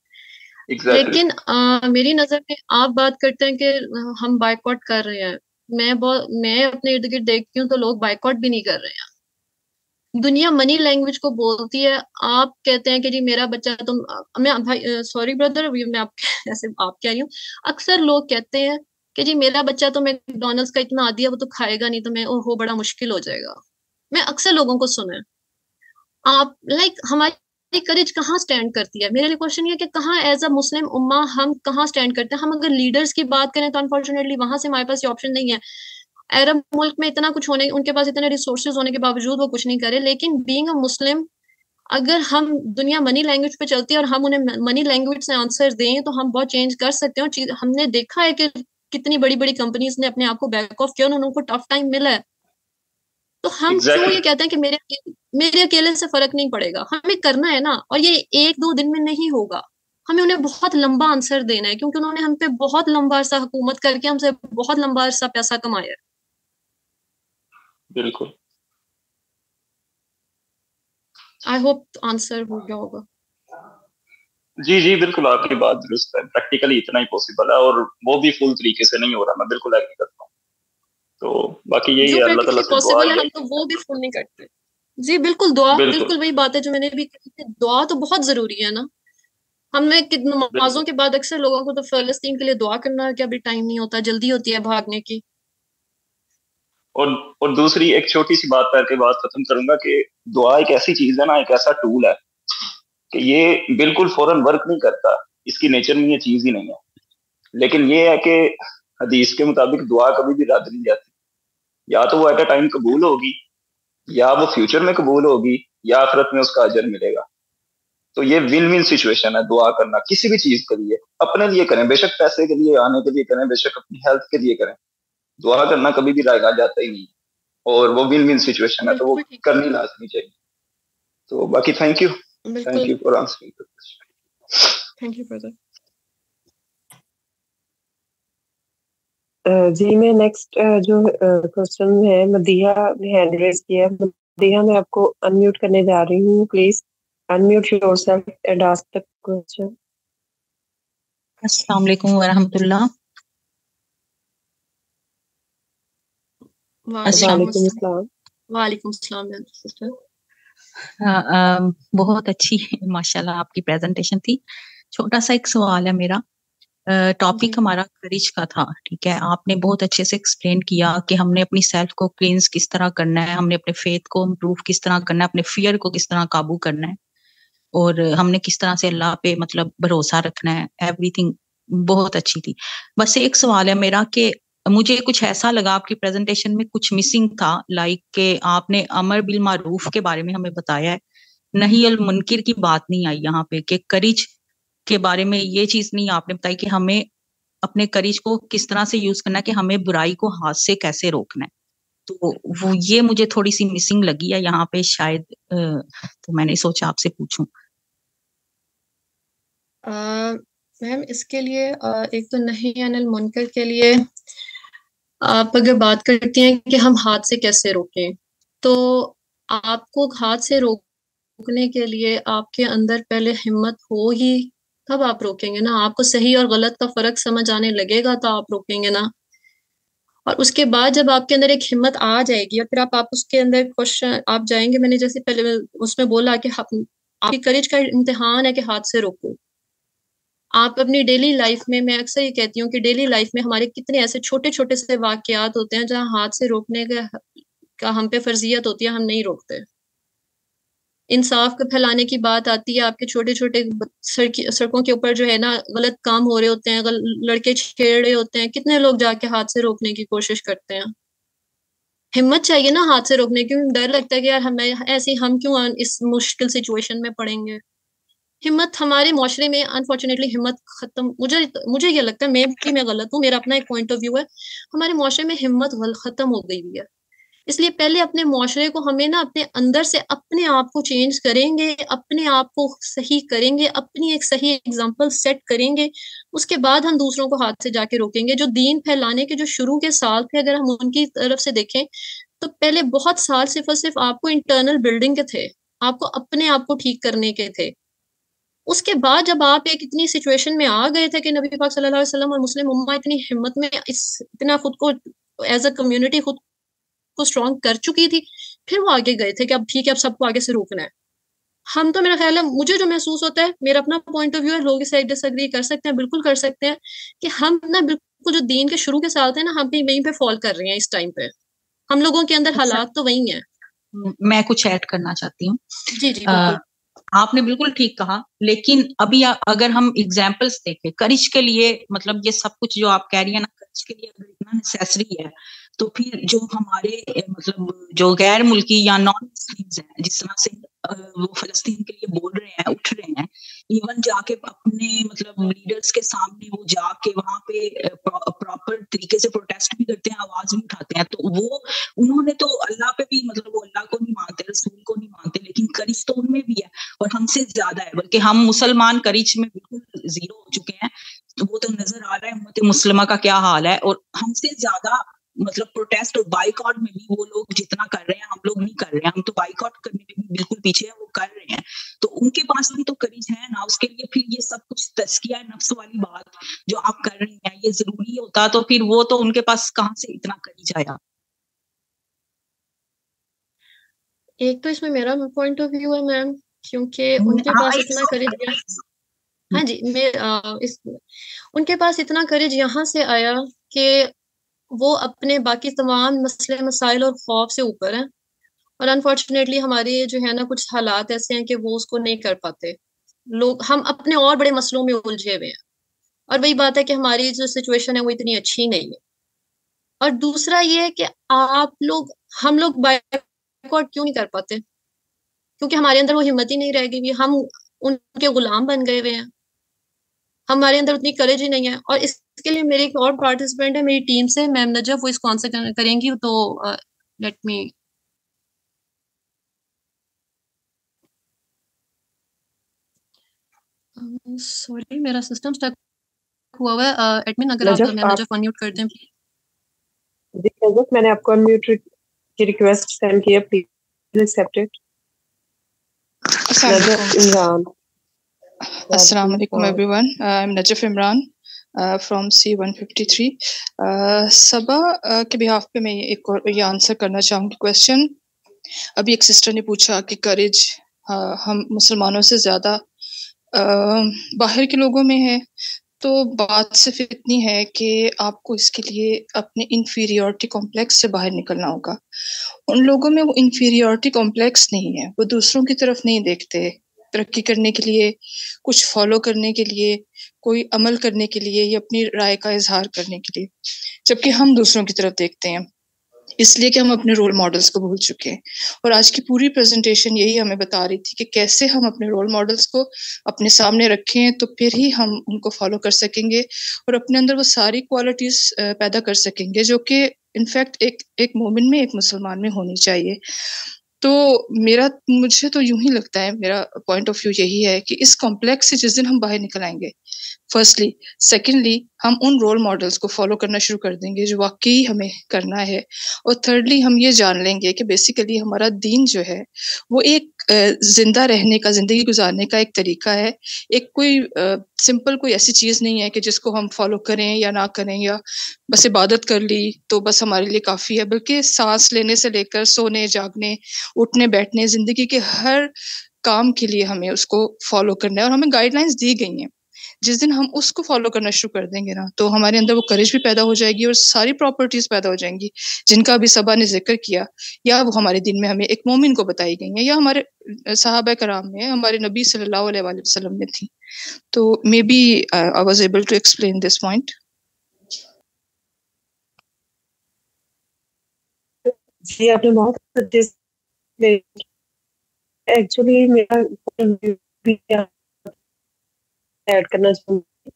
لیکن میری نظر میں آپ بات کرتے ہیں کہ ہم بائیکاٹ کر رہے ہیں، میں اپنے ارد گرد دیکھتی ہوں تو لوگ بائیکاٹ بھی نہیں کر رہے ہیں. دنیا منی لینگویج کو بولتی ہے. آپ کہتے ہیں کہ جی میرا بچہ تم، میں سوری بردر میں آپ ایسے آپ کہہ رہی ہوں، اکثر لوگ کہتے ہیں کہ جی میرا بچہ تو میک ڈونلڈس کا اتنا عادی ہے وہ تو کھائے گا نہیں، تو میں وہ بڑا مشکل ہو جائے گا. میں اکثر لوگوں کو سنا آپ لائک ہماری کریج کہاں سٹینڈ کرتی ہے. میرے لیے کوشچن یہ ہے کہ کہاں ایز اے مسلم امہ ہم کہاں سٹینڈ کرتے ہیں. ہم اگر لیڈرز کی بات کریں تو انفارچونیٹلی وہاں سے ہمارے پاس یہ آپشن نہیں ہے. عرب ملک میں اتنا کچھ ہونے، ان کے پاس اتنے ریسورسز ہونے کے باوجود وہ کچھ نہیں کرے. لیکن بینگ اے مسلم، اگر ہم دنیا منی لینگویج پہ چلتی ہے اور ہم انہیں منی لینگویج سے آنسر دیں تو ہم بہت چینج کر سکتے ہیں. اور ہم نے دیکھا ہے کہ کتنی بڑی بڑی کمپنیز نے اپنے آپ کو بیک آف کیا، انہوں کو ٹف ٹائم ملا ہے. تو ہم کیوں یہ کہتے ہیں کہ میرے اکیلے سے فرق نہیں پڑے گا؟ ہمیں کرنا ہے نا، اور یہ 1-2 دن میں نہیں ہوگا. ہمیں انہیں بہت لمبا آنسر دینا ہے، کیونکہ انہوں نے ہم پہ بہت لمبا عرصہ حکومت کر کے ہم سے بہت لمبا عرصہ پیسہ کمایا ہے. بالکل. آئی ہوپ آنسر ہو گیا ہوگا. جی بالکل، آپ کی بات درست ہے. پریکٹیکلی اتنا ہی پاسبل ہے، اور وہ بھی فل طریقے سے نہیں ہو رہا. میں بالکل ایگری کرتا ہوں. تو باقی یہی جو ہے، اللہ تعالیٰ پریکٹیکلی سے دعا پاسبل ہے ہی ہم تو وہ بھی فل نہیں کرتے. جی بالکل، دعا بالکل وہی بات ہے جو میں نے بھی کہی کہ دعا تو بہت ضروری ہے نا. ہمیں نمازوں کے بعد اکثر لوگوں کو تو فلسطین کے لیے دعا کرنا کیا بھی ٹائم نہیں ہوتا، جلدی ہوتی ہے بھاگنے کی. اور دوسری ایک چھوٹی سی بات کر کے بات ختم کروں گا کہ دعا ایک ایسی چیز ہے نا، ایک ایسا ٹول ہے کہ یہ بالکل فوراً ورک نہیں کرتا. اس کی نیچر میں یہ چیز ہی نہیں ہے. لیکن یہ ہے کہ حدیث کے مطابق دعا کبھی بھی رد نہیں جاتی. یا تو وہ ایٹ اے ٹائم قبول ہوگی، یا وہ فیوچر میں قبول ہوگی، یا آخرت میں اس کا اجر ملے گا. تو یہ ون ون سچویشن ہے دعا کرنا. کسی بھی چیز کے لیے، اپنے لیے کریں، بے شک پیسے کے لیے آنے کے لیے کریں، بے شک اپنی ہیلتھ کے لیے کریں. دعا کرنا کبھی بھی رائگا جاتا ہی نہیں، اور وہ ون ون سچویشن ہے، تو وہ کرنی لازمی چاہیے. تو باقی thank you for answering the question. Thank you brother. جی میں نیکسٹ جو کوشچن ہے، مدیحہ نے ہینڈ ریز کیا ہے. مدیحہ میں آپ کو انمیوٹ کرنے جا رہی ہوں. Please unmute your self and ask the question. السلام علیکم ورحمۃ اللہ. وعلیکم السلام. وعلیکم السلام. بہت اچھی ماشاءاللہ آپ کی پریزنٹیشن تھی. چھوٹا سا ایک سوال ہے میرا. ٹاپک ہمارا کریج کا تھا، ٹھیک ہے. آپ نے بہت اچھے سے ایکسپلین کیا کہ ہم نے اپنی سیلف کو کلینز کس طرح کرنا ہے، ہم نے اپنے فیتھ کو امپروو کس طرح کرنا ہے، اپنے فیئر کو کس طرح قابو کرنا ہے، اور ہم نے کس طرح سے اللہ پہ مطلب بھروسہ رکھنا ہے. ایوری تھنگ بہت اچھی تھی. بس ایک سوال ہے میرا کہ مجھے کچھ ایسا لگا آپ کی پریزنٹیشن میں کچھ مسنگ تھا، لائک کہ آپ نے امر بالمعروف کے بارے میں ہمیں بتایا ہے، نہی المنکر کی بات نہیں آئی یہاں پہ، کہ کریج کے بارے میں یہ چیز نہیں آپ نے بتائی کہ ہمیں اپنے کریج کو کس طرح سے یوز کرنا ہے، کہ ہمیں برائی کو ہاتھ سے کیسے روکنا ہے. تو وہ یہ مجھے تھوڑی سی مسنگ لگی ہے یہاں پہ شاید، تو میں نے سوچا آپ سے پوچھوں. میم اس کے لیے ایک تو نہی عن المنکر کے لیے آپ اگر بات کرتی ہیں کہ ہم ہاتھ سے کیسے روکیں، تو آپ کو ہاتھ سے روکنے کے لیے آپ کے اندر پہلے ہمت ہو ہی تب آپ روکیں گے نا. آپ کو صحیح اور غلط کا فرق سمجھ آنے لگے گا تو آپ روکیں گے نا. اور اس کے بعد جب آپ کے اندر ایک ہمت آ جائے گی اور پھر آپ اس کے اندر کوشچن آپ جائیں گے. میں نے جیسے پہلے اس میں بولا کہ آپ کی کریج کا امتحان ہے کہ ہاتھ سے روکو. آپ اپنی ڈیلی لائف میں اکثر یہ کہتی ہوں کہ ڈیلی لائف میں ہمارے کتنے ایسے چھوٹے چھوٹے سے واقعات ہوتے ہیں جہاں ہاتھ سے روکنے کا ہم پہ فرضیت ہوتی ہے، ہم نہیں روکتے. انصاف کو پھیلانے کی بات آتی ہے، آپ کے چھوٹے چھوٹے سڑکوں کے اوپر جو ہے نا غلط کام ہو رہے ہوتے ہیں، لڑکے چھیڑ رہے ہوتے ہیں، کتنے لوگ جا کے ہاتھ سے روکنے کی کوشش کرتے ہیں. ہمت چاہیے نا ہاتھ سے روکنے کی. ڈر لگتا ہے کہ یار ہم کیوں اس مشکل سچویشن میں پڑیں گے. ہمت ہمارے معاشرے میں انفارچونیٹلی ہمت ختم، مجھے یہ لگتا ہے، میں غلط ہوں، میرا اپنا ایک پوائنٹ آف ویو ہے، ہمارے معاشرے میں ہمت ختم ہو گئی ہے. اس لیے پہلے اپنے معاشرے کو ہمیں نا اپنے اندر سے اپنے آپ کو چینج کریں گے، اپنے آپ کو صحیح کریں گے، اپنی ایک صحیح ایگزامپل سیٹ کریں گے. اس کے بعد ہم دوسروں کو ہاتھ سے جا کے روکیں گے. جو دین پھیلانے کے جو شروع کے سال تھے اگر ہم ان کی طرف سے دیکھیں تو پہلے بہت سال صرف آپ کو انٹرنل بلڈنگ کے تھے، آپ کو اپنے آپ کو ٹھیک کرنے کے تھے. اس کے بعد جب آپ ایک اتنی سچویشن میں آ گئے تھے کہ نبی پاک صلی اللہ علیہ وسلم اور مسلم امہ اتنی ہمت میں اتنا خود کو ایز اے کمیونٹی خود کو اسٹرانگ کر چکی تھی، پھر وہ آگے گئے تھے کہ اب ٹھیک ہے، اب سب کو آگے سے روکنا ہے. ہم تو میرا خیال ہے، مجھے جو محسوس ہوتا ہے، میرا اپنا پوائنٹ آف ویو ہے، لوگ اسے ڈس ایگری کر سکتے ہیں، بالکل کر سکتے ہیں، کہ ہم نا بالکل جو دین کے شروع کے سال تھے نا، ہم بھی وہیں پہ فال کر رہے ہیں. اس ٹائم پہ ہم لوگوں کے اندر حالات تو وہی ہیں. میں کچھ ایڈ کرنا چاہتی ہوں. جی بالکل. آپ نے بالکل ٹھیک کہا، لیکن ابھی اگر ہم ایگزامپلس دیکھیں کریج کے لیے، مطلب یہ سب کچھ جو آپ کہہ رہی ہیں نا، کریج کے لیے اگر اتنا نیسیسری ہے تو پھر جو ہمارے مطلب جو غیر ملکی یا نان مسلمز ہیں، جس طرح سے وہ فلسطین کے لیے بول رہے ہیں، اٹھ رہے ہیں، ایون جا کے اپنے مطلب لیڈرز کے سامنے وہ جا کے وہاں پہ پراپر طریقے سے پروٹیسٹ بھی کرتے ہیں، آواز بھی اٹھاتے ہیں، تو وہ انہوں نے تو اللہ پہ بھی مطلب وہ اللہ کو نہیں مانتے، رسول کو نہیں مانتے، لیکن کرج تو ان میں بھی ہے اور ہم سے زیادہ ہے، بلکہ ہم مسلمان کرج میں بالکل زیرو ہو چکے ہیں. وہ تو نظر آ رہا ہے امت مسلمہ کا کیا حال ہے، اور ہم سے زیادہ مطلب پروٹیسٹ اور بائیکاٹ میں بھی وہ لوگ جتنا کر رہے ہیں ہم لوگ نہیں کر رہے ہیں. ہم تو بائیکاٹ کرنے میں بھی بالکل پیچھے ہیں، وہ کر رہے ہیں. تو ان کے پاس بھی تو کرج ہے نا، اس کے لیے پھر یہ سب کچھ تزکیہ نفس والی بات جو آپ کر رہی ہیں یہ ضروری ہوتا، تو پھر وہ تو ان کے پاس کہاں سے اتنا کرج آیا. ایک تو اس میں میرا پوائنٹ آف ویو ہے میم، کیونکہ ان کے پاس اتنا کرج، ہاں جی، ان کے پاس اتنا کرج یہاں سے آیا کہ وہ اپنے باقی تمام مسئلے مسائل اور خوف سے اوپر ہیں، اور انفارچونیٹلی ہمارے جو ہے نا کچھ حالات ایسے ہیں کہ وہ اس کو نہیں کر پاتے. ہم اپنے اور بڑے مسئلوں میں الجھے ہوئے ہیں، اور وہی بات ہے کہ ہماری جو سچویشن ہے وہ اتنی اچھی نہیں ہے. اور دوسرا یہ ہے کہ ہم لوگ بائیکاٹ کیوں نہیں کر پاتے؟ کیونکہ ہمارے اندر وہ ہمت ہی نہیں رہ گئی، ہم ان کے غلام بن گئے ہوئے ہیں، ہمارے اندر اتنی کریج ہی نہیں ہے. اور اس کے لیے میری ایک اور پارٹیسپینٹ ہے میری ٹیم سے، میم نجف، وہ اس کو آنسر کریں گی. تو لیٹ می، سوری میرا سسٹم اسٹک ہوا ہوا ہے. ایڈمن اگر آپ میم نجف ان میوٹ کر دیں پلیز. جی نجف، میں نے آپ کو ان میوٹ کی ریکویسٹ سینڈ کی ہے، please accept it. Najaf Imran. السلام علیکم every one, I am Najaf Imran from C153. صبا کے بہاف پہ میں یہ آنسر کرنا چاہوں گی کویسچن. ابھی ایک سسٹر نے پوچھا کہ کرج ہم مسلمانوں سے زیادہ باہر کے لوگوں میں ہے. تو بات صرف اتنی ہے کہ آپ کو اس کے لیے اپنے انفیریورٹی کمپلیکس سے باہر نکلنا ہوگا. ان لوگوں میں وہ انفیریورٹی کمپلیکس نہیں ہے، وہ دوسروں کی طرف نہیں دیکھتے ترقی کرنے کے لیے، کچھ فالو کرنے کے لیے، کوئی عمل کرنے کے لیے یا اپنی رائے کا اظہار کرنے کے لیے، جبکہ ہم دوسروں کی طرف دیکھتے ہیں، اس لیے کہ ہم اپنے رول ماڈلز کو بھول چکے ہیں. اور آج کی پوری پریزنٹیشن یہی ہمیں بتا رہی تھی کہ کیسے ہم اپنے رول ماڈلز کو اپنے سامنے رکھیں تو پھر ہی ہم ان کو فالو کر سکیں گے اور اپنے اندر وہ ساری کوالٹیز پیدا کر سکیں گے جو کہ انفیکٹ ایک مومن میں، ایک مسلمان میں ہونی چاہیے. تو مجھے تو یوں ہی لگتا ہے، میرا پوائنٹ آف ویو یہی ہے کہ اس کمپلیکس سے جس دن ہم باہر نکل آئیں گے، فرسٹلی، سیکنڈلی ہم ان رول ماڈلز کو فالو کرنا شروع کر دیں گے جو واقعی ہمیں کرنا ہے، اور تھرڈلی ہم یہ جان لیں گے کہ بیسیکلی ہمارا دین جو ہے وہ ایک زندہ رہنے کا، زندگی گزارنے کا ایک طریقہ ہے. ایک کوئی سمپل کوئی ایسی چیز نہیں ہے کہ جس کو ہم فالو کریں یا نہ کریں، یا بس عبادت کر لی تو بس ہمارے لیے کافی ہے، بلکہ سانس لینے سے لے کر سونے، جاگنے، اٹھنے بیٹھنے، زندگی کے ہر کام کے لیے ہمیں اس کو فالو کرنا ہے، اور ہمیں گائیڈ لائنز دی گئی ہیں. جس دن ہم اس کو فالو کرنا شروع کر دیں گے نا، تو ہمارے اندر وہ کرج بھی پیدا ہو جائے گی اور ساری پراپرٹیز پیدا ہو جائیں گی جن کا ابھی صبا نے ذکر کیا، یا وہ ہمارے دین میں ہمیں ایک مومن کو بتائی گئی ہیں، یا ہمارے صحابہ کرام میں، ہمارے نبی صلی اللہ علیہ وآلہ وسلم میں تھی. تو maybe I was able to explain this point. جی آپ نے بہت ایکچولی میرا ایڈ کرنا چاہوں گی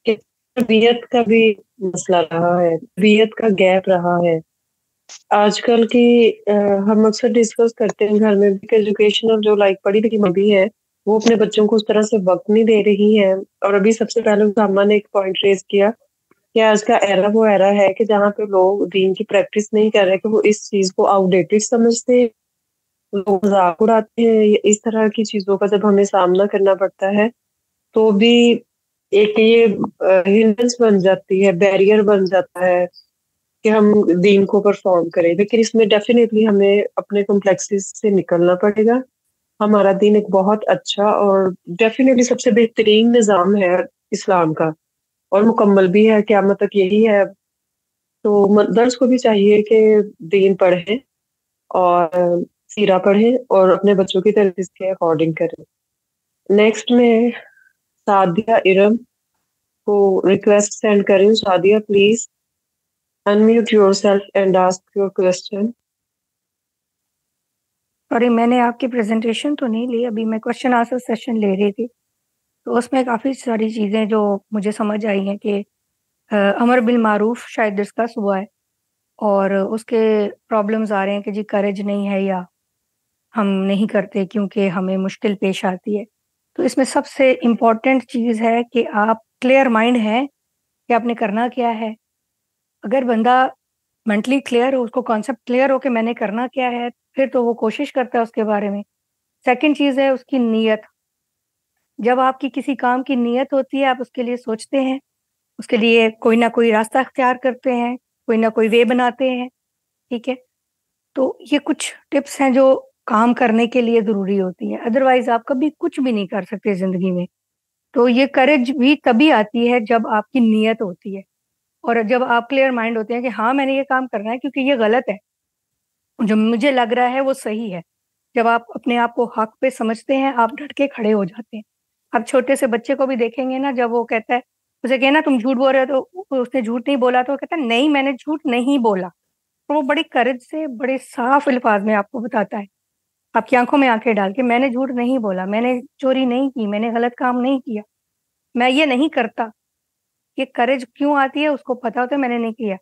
کہ تربیت کا بھی مسئلہ رہا ہے، تربیت کا گیپ رہا ہے. آج کل کی ہم اکثر ڈسکس کرتے ہیں گھر میں بھی کہ ایجوکیشنل جو پڑھی لکھی مبی ہے وہ اپنے بچوں کو اس طرح سے وقت نہیں دے رہی ہے. اور ابھی سب سے پہلے ساما نے ایک پوائنٹ ریز کیا کہ آج کا ایرا وہ ایرا ہے کہ جہاں پہ لوگ دین کی پریکٹس نہیں کر رہے، کہ وہ اس چیز کو آؤٹ ڈیٹڈ سمجھتے ہیں، لوگ مذاق اڑاتے ہیں. اس طرح کی چیزوں کا جب ہمیں سامنا کرنا پڑتا ہے تو بھی ایک یہ ہنڈرنس بن جاتی ہے، بیریئر بن جاتا ہے کہ ہم دین کو پرفارم کریں. لیکن اس میں ڈیفینیٹلی ہمیں اپنے کمپلیکسز سے نکلنا پڑے گا. ہمارا دین ایک بہت اچھا اور ڈیفینیٹلی سب سے بہترین نظام ہے اسلام کا، اور مکمل بھی ہے، قیامت تک یہی ہے. تو مدرس کو بھی چاہیے کہ دین پڑھیں اور سیرہ پڑھیں اور اپنے بچوں کی تربیت کے اکارڈنگ کریں. نیکسٹ میں سعدیہ ارم کو ریکویسٹ سینڈ کریں. Sadia please. Unmute yourself and ask your question. Sorry میں نے آپ کی پریزنٹیشن تو نہیں لی ابھی، میں کوشچن آنسر سیشن لے رہی تھی، تو اس میں کافی ساری چیزیں جو مجھے سمجھ آئی ہیں کہ امر بالمعروف شاید ڈسکس ہوا ہے اور اس کے پرابلمز آ رہے ہیں کہ جی کریج نہیں ہے یا ہم نہیں کرتے کیونکہ ہمیں مشکل پیش آتی ہے. تو اس میں سب سے امپورٹنٹ چیز ہے کہ آپ کلیئر مائنڈ ہیں کہ آپ نے کرنا کیا ہے. اگر بندہ مینٹلی کلیئر ہو، اس کو کانسیپٹ کلیئر ہو کہ میں نے کرنا کیا ہے، پھر تو وہ کوشش کرتا ہے اس کے بارے میں. سیکنڈ چیز ہے اس کی نیت. جب آپ کی کسی کام کی نیت ہوتی ہے، آپ اس کے لیے سوچتے ہیں، اس کے لیے کوئی نہ کوئی راستہ اختیار کرتے ہیں، کوئی نہ کوئی وے بناتے ہیں. ٹھیک ہے، تو یہ کچھ ٹپس ہیں جو کام کرنے کے لیے ضروری ہوتی ہیں، ادروائز آپ کبھی کچھ بھی نہیں کر سکتے زندگی میں. تو یہ کریج بھی تبھی آتی ہے جب آپ کی نیت ہوتی ہے اور جب آپ کلیئر مائنڈ ہوتے ہیں کہ ہاں میں نے یہ کام کرنا ہے کیونکہ یہ غلط ہے، جو مجھے لگ رہا ہے وہ صحیح ہے. جب آپ اپنے آپ کو حق پہ سمجھتے ہیں، آپ ڈٹ کے کھڑے ہو جاتے ہیں. آپ چھوٹے سے بچے کو بھی دیکھیں گے نا، جب وہ کہتا ہے، اسے کہنا تم جھوٹ بول رہے ہو، تو اس نے جھوٹ نہیں بولا تو وہ کہتا ہے نہیں میں نے جھوٹ نہیں بولا. تو وہ بڑی کریج سے بڑے صاف الفاظ میں آپ کو بتاتا ہے، آپ کی آنکھوں میں آنکھیں ڈال کے، میں نے جھوٹ نہیں بولا، میں نے چوری نہیں کی، میں نے غلط کام نہیں کیا، میں یہ نہیں کرتا. یہ کریج کیوں آتی ہے؟ اس کو پتا ہوتا ہے میں نے نہیں کیا.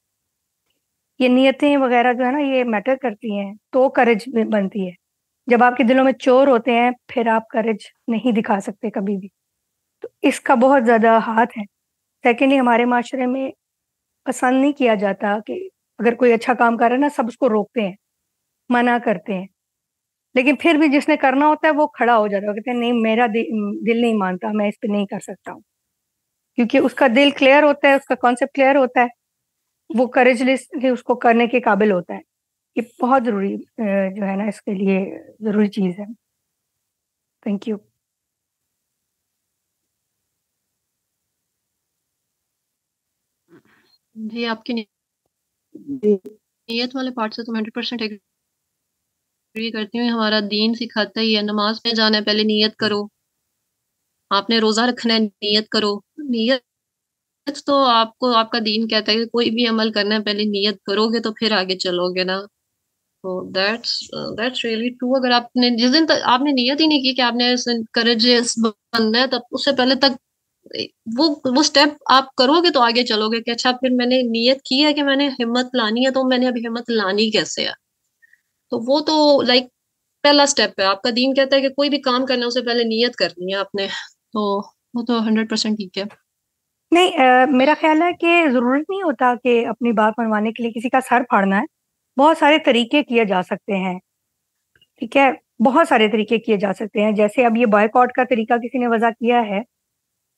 یہ نیتیں وغیرہ جو ہے نا یہ میٹر کرتی ہیں تو کریج بنتی ہے. جب آپ کے دلوں میں چور ہوتے ہیں پھر آپ کریج نہیں دکھا سکتے کبھی بھی. تو اس کا بہت زیادہ ہاتھ ہے. سیکنڈلی ہمارے معاشرے میں پسند نہیں کیا جاتا کہ اگر کوئی اچھا کام کر رہا ہے نا، سب اس کو روکتے ہیں، منع کرتے ہیں، لیکن پھر بھی جس نے کرنا ہوتا ہے وہ کھڑا ہو جاتا ہے، وہ کہتے ہیں نہیں میرا دل نہیں مانتا، میں اس پہ نہیں کر سکتا ہوں. کیونکہ اس کا دل کلیئر ہوتا ہے، اس کا کانسیپٹ کلیئر ہوتا ہے، وہ کریجلیس اس کو کرنے کے قابل ہوتا ہے. یہ بہت ضروری جو ہے نا اس کے لیے ضروری چیز ہے. Thank you. جی آپ کی نیت والے پارٹ سے تو 100% ایگری کرتی ہوں. ہمارا دین سکھاتا ہی ہے، نماز میں جانا ہے پہلے نیت کرو، آپ نے روزہ رکھنا ہے نیت کرو. نیت تو آپ کو آپ کا دین کہتا ہے کہ کوئی بھی عمل کرنا ہے پہلے نیت کرو گے تو پھر آگے چلو گے نا. تو دیٹس ریئلی ٹرو. اگر آپ نے جس دن تک آپ نے نیت ہی نہیں کی کہ آپ نے کریجیس بننا ہے، تب اس سے پہلے تک وہ سٹیپ آپ کرو گے تو آگے چلو گے کہ اچھا پھر میں نے نیت کی ہے کہ میں نے ہمت لانی ہے، تو میں نے ابھی ہمت لانی کیسے ہے. تو وہ تو لائک پہلا سٹیپ ہے. آپ کا دین کہتا ہے کہ کوئی بھی کام کرنا ہے اس سے پہلے نیت کرنی ہے آپ نے، تو وہ تو 100% ٹھیک ہے. نہیں میرا خیال ہے کہ ضرورت نہیں ہوتا کہ اپنی بات منوانے کے لیے کسی کا سر پھاڑنا ہے. بہت سارے طریقے کیے جا سکتے ہیں. ٹھیک ہے، بہت سارے طریقے کیے جا سکتے ہیں. جیسے اب یہ بائیکاٹ کا طریقہ کسی نے وضع کیا ہے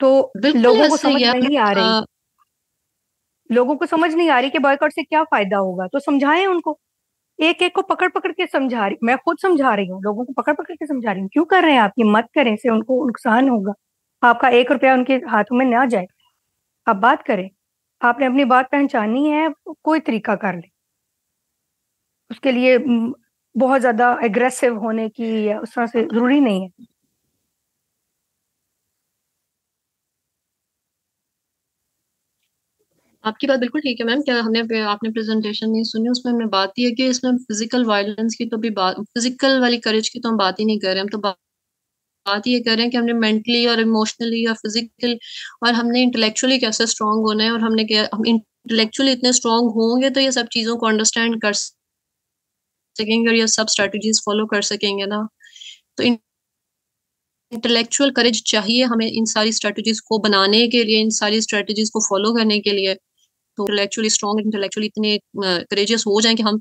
تو لوگوں کو سمجھ نہیں آ رہی، لوگوں کو سمجھ نہیں آ رہی کہ بائیکاٹ سے کیا فائدہ ہوگا. تو سمجھائیں ان کو، ایک ایک کو پکڑ پکڑ کے سمجھا رہی، میں خود سمجھا رہی ہوں، لوگوں کو پکڑ پکڑ کے سمجھا رہی ہوں. کیوں کر رہے ہیں آپ یہ؟ مت کریں، سے ان کو نقصان ہوگا. آپ کا 1 روپیہ ان کے ہاتھوں میں نہ جائے. آپ بات کریں، آپ نے اپنی بات پہچانی ہے، کوئی طریقہ کر لیں. اس کے لیے بہت زیادہ اگریسو ہونے کی یا اس طرح سے ضروری نہیں ہے. آپ کی بات بالکل ٹھیک ہے میم. کیا ہم نے آپ نے پریزنٹیشن نہیں سنی، اس میں ہم نے بات یہ ہے کہ اس میں فزیکل وائلنس کی تو بھی بات، فزیکل والی کریج کی تو ہم بات ہی نہیں کر رہے. ہم تو بات یہ کر رہے ہیں کہ ہم نے مینٹلی اور ایموشنلی اور فزیکل اور ہم نے انٹلیکچولی کیسے اسٹرانگ ہونا ہے، اور ہم انٹلیکچولی اتنے اسٹرانگ ہوں گے تو یہ سب چیزوں کو انڈرسٹینڈ کر سکیں گے اور یہ سب اسٹریٹجیز فالو کر سکیں گے نا. تو انٹلیکچوئل کریج چاہیے ہمیں ان ساری اسٹریٹجیز کو بنانے کے لیے، ان ساری اسٹریٹجیز کو فالو کرنے کے لیے. تو انٹلیکچولی اسٹرانگ، انٹلیکچولی اتنے کریجیس ہو جائیں کہ ہم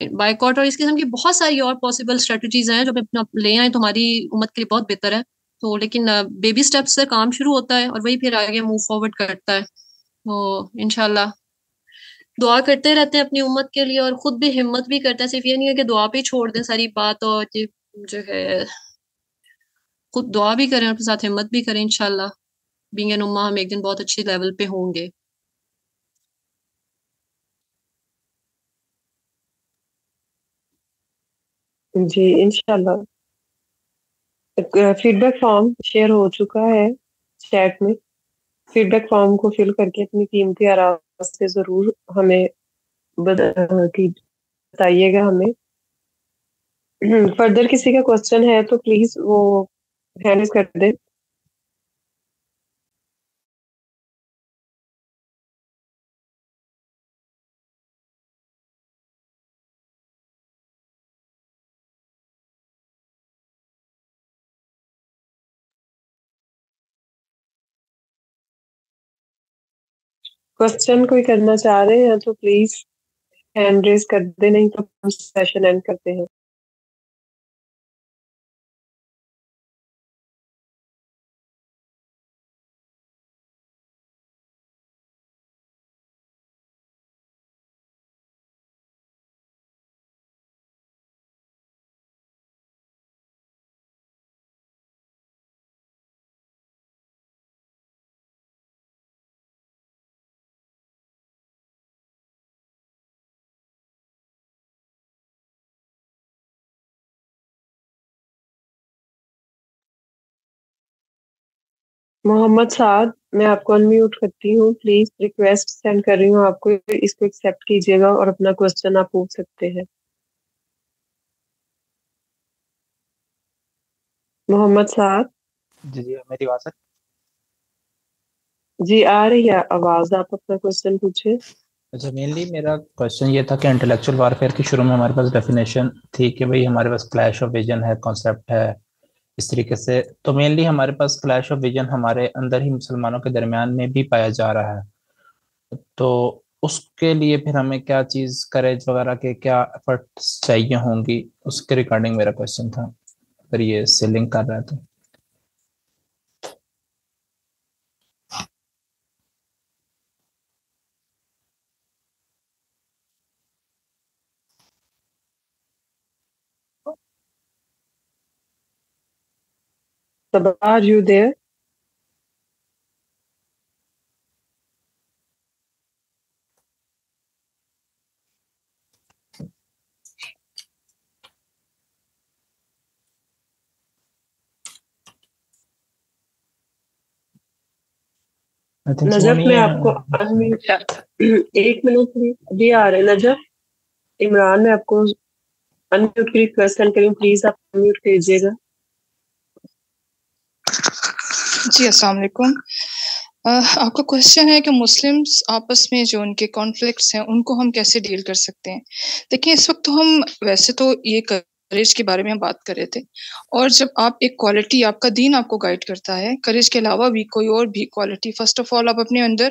بائیکاٹ اور اس قسم کی بہت ساری اور پاسبل اسٹریٹجیز ہیں جو لے آئیں تو ہماری امت کے لیے بہت بہتر ہے. تو لیکن بیبی اسٹیپ سے کام شروع ہوتا ہے اور وہی پھر آگے موو فارورڈ کرتا ہے. تو انشاءاللہ دعا کرتے رہتے ہیں اپنی امت کے لیے اور خود بھی ہمت بھی کرتے ہیں. صرف یہ نہیں ہے کہ دعا پہ چھوڑ دیں ساری بات، اور جو ہے خود دعا بھی کریں اور اپنے ساتھ ہمت بھی کریں. انشاءاللہ بینگ این امہ ہم ایک دن بہت اچھی لیول پہ ہوں گے. جی انشاءاللہ. فیڈ بیک فارم شیئر ہو چکا ہے چیٹ میں. فیڈ بیک فارم کو فل کر کے اپنی قیمتی آراء سے ضرور ہمیں بتائیے گا ہمیں. فردر کسی کا کوشچن ہے تو پلیز وہ ہینڈ ریز کر دیں. کوشچن کوئی کرنا چاہ رہے ہیں تو پلیز ہینڈ ریز کر دیں, نہیں تو ہم سیشن اینڈ کرتے ہیں. محمد سعد, میں آپ کو انمیوٹ کرتی ہوں, پلیز ریکویسٹ سینڈ کر رہی ہوں آپ کو, اس کو ایکسیپٹ کیجیے گا اور اپنا کوشچن آپ پوچھ سکتے ہیں. محمد سعد. جی میری آواز ہے؟ جی آ رہی ہے آواز, آپ اپنا کوشچن پوچھیں. اچھا, مینلی میرا کوشچن یہ تھا کہ انٹلیکچوئل وارفیئر کی شروع میں ہمارے پاس ڈیفینیشن تھی کہ بھئی ہمارے پاس کلیش آف ویژن ہے, کانسیپٹ ہے اس طریقے سے. تو مینلی ہمارے پاس کلیش آف ویژن ہمارے اندر ہی مسلمانوں کے درمیان میں بھی پایا جا رہا ہے, تو اس کے لیے پھر ہمیں کیا چیز, کریج وغیرہ کے کیا ایفرٹس چاہیے ہوں گی, اس کے ریگارڈنگ میرا کوشچن تھا, اگر یہ سے لنک کر رہا ہے تو. Sabah, are you there? Najaf, میں آپ کو ایک منٹ ابھی آ رہے. نجف عمران, میں آپ کو انمیوٹ کی ریکویسٹ سینڈ کریں, پلیز آپ انمیوٹ کیجیے گا. جی السلام علیکم. آپ کا کوشچن ہے کہ مسلمس آپس میں جو ان کے کانفلکٹس ہیں ان کو ہم کیسے ڈیل کر سکتے ہیں. دیکھیں, اس وقت تو ہم ویسے تو یہ کریج کے بارے میں ہم بات کر رہے تھے, اور جب آپ ایک کوالٹی, آپ کا دین آپ کو گائیڈ کرتا ہے, کریج کے علاوہ بھی کوئی اور بھی کوالٹی فرسٹ آف آل آپ اپنے اندر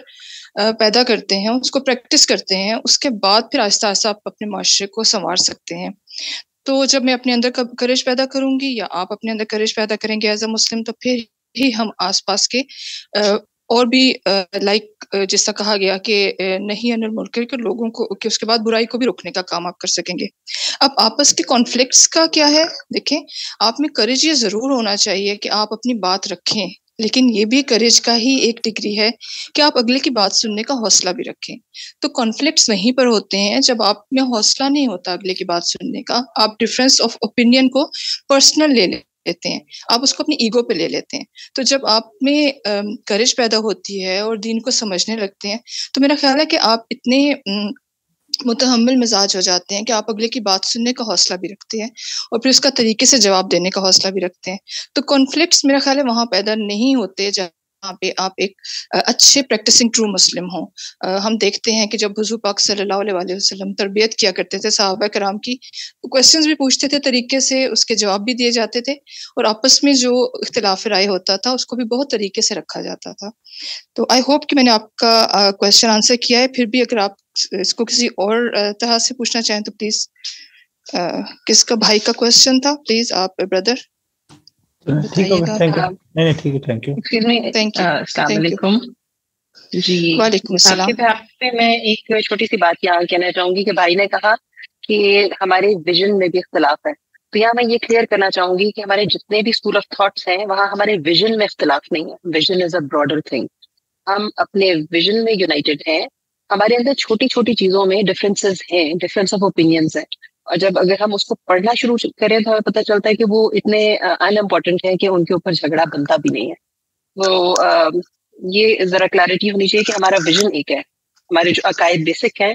پیدا کرتے ہیں, اس کو پریکٹس کرتے ہیں, اس کے بعد پھر آہستہ آہستہ آپ اپنے معاشرے کو سنوار سکتے ہیں. تو جب میں اپنے اندر کریج پیدا کروں گی یا آپ اپنے اندر کریج پیدا کریں گے ایز اے مسلم, تو پھر ہی ہم آس پاس کے اور بھی لائک جس طرح کہا گیا کہ نہیں انل منکر کے لوگوں کو, کہ اس کے بعد برائی کو بھی روکنے کا کام آپ کر سکیں گے. اب آپس کے کانفلکٹس کا کیا ہے, دیکھیں آپ میں کریج یہ ضرور ہونا چاہیے کہ آپ اپنی بات رکھیں, لیکن یہ بھی کریج کا ہی ایک ڈگری ہے کہ آپ اگلے کی بات سننے کا حوصلہ بھی رکھیں. تو کانفلکٹس وہیں پر ہوتے ہیں جب آپ میں حوصلہ نہیں ہوتا اگلے کی بات سننے کا, آپ ڈفرینس آف اوپینین کو پرسنل لے لیتے ہیں, آپ اس کو اپنی ایگو پہ لے لیتے ہیں. تو جب آپ میں کریج پیدا ہوتی ہے اور دین کو سمجھنے لگتے ہیں, تو میرا خیال ہے کہ آپ اتنے متحمل مزاج ہو جاتے ہیں کہ آپ اگلے کی بات سننے کا حوصلہ بھی رکھتے ہیں اور پھر اس کا طریقے سے جواب دینے کا حوصلہ بھی رکھتے ہیں. تو کانفلکٹس میرا خیال ہے وہاں پیدا نہیں ہوتے جہاں پہ آپ ایک اچھے پریکٹسنگ ٹرو مسلم ہوں. ہم دیکھتے ہیں کہ جب حضور پاک صلی اللہ علیہ وسلم تربیت کیا کرتے تھے صحابہ کرام کی, کویسچنز بھی پوچھتے تھے طریقے سے, اس کے جواب بھی دیے جاتے تھے, اور آپس میں جو اختلاف رائے ہوتا تھا اس کو بھی بہت طریقے سے رکھا جاتا تھا. تو آئی ہوپ کہ میں نے آپ کا کویسچن آنسر کیا ہے. پھر بھی اگر آپ اس کو کسی اور طرح سے پوچھنا چاہیں تو پلیز. کس کا بھائی کا کویسچن تھا, پلیز آپ بردر بتائیے گا. السلام علیکم. جی وعلیکم السلام. آپ کے پہ میں ایک چھوٹی سی بات یہاں کہنا چاہوں گی کہ بھائی نے کہا کہ ہمارے ویژن میں بھی اختلاف ہے. تو یہاں میں یہ کلیئر کرنا چاہوں گی کہ ہمارے جتنے بھی اسکول آف تھاٹس ہیں وہاں ہمارے ویژن میں اختلاف نہیں ہے. Vision is a broader thing. ہم اپنے ویژن میں یونائٹیڈ ہیں. ہمارے اندر چھوٹی چھوٹی چیزوں میں ڈفرینسز ہیں, ڈفرینس آف اوپینینز ہیں, اور جب اگر ہم اس کو پڑھنا شروع کریں تو ہمیں پتہ چلتا ہے کہ وہ اتنے ان امپورٹنٹ ہیں کہ ان کے اوپر جھگڑا بنتا بھی نہیں ہے. تو یہ ذرا کلیئرٹی ہونی چاہیے کہ ہمارا ویژن ایک ہے, ہمارے جو عقائد بیسک ہیں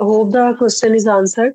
hope the question is answered.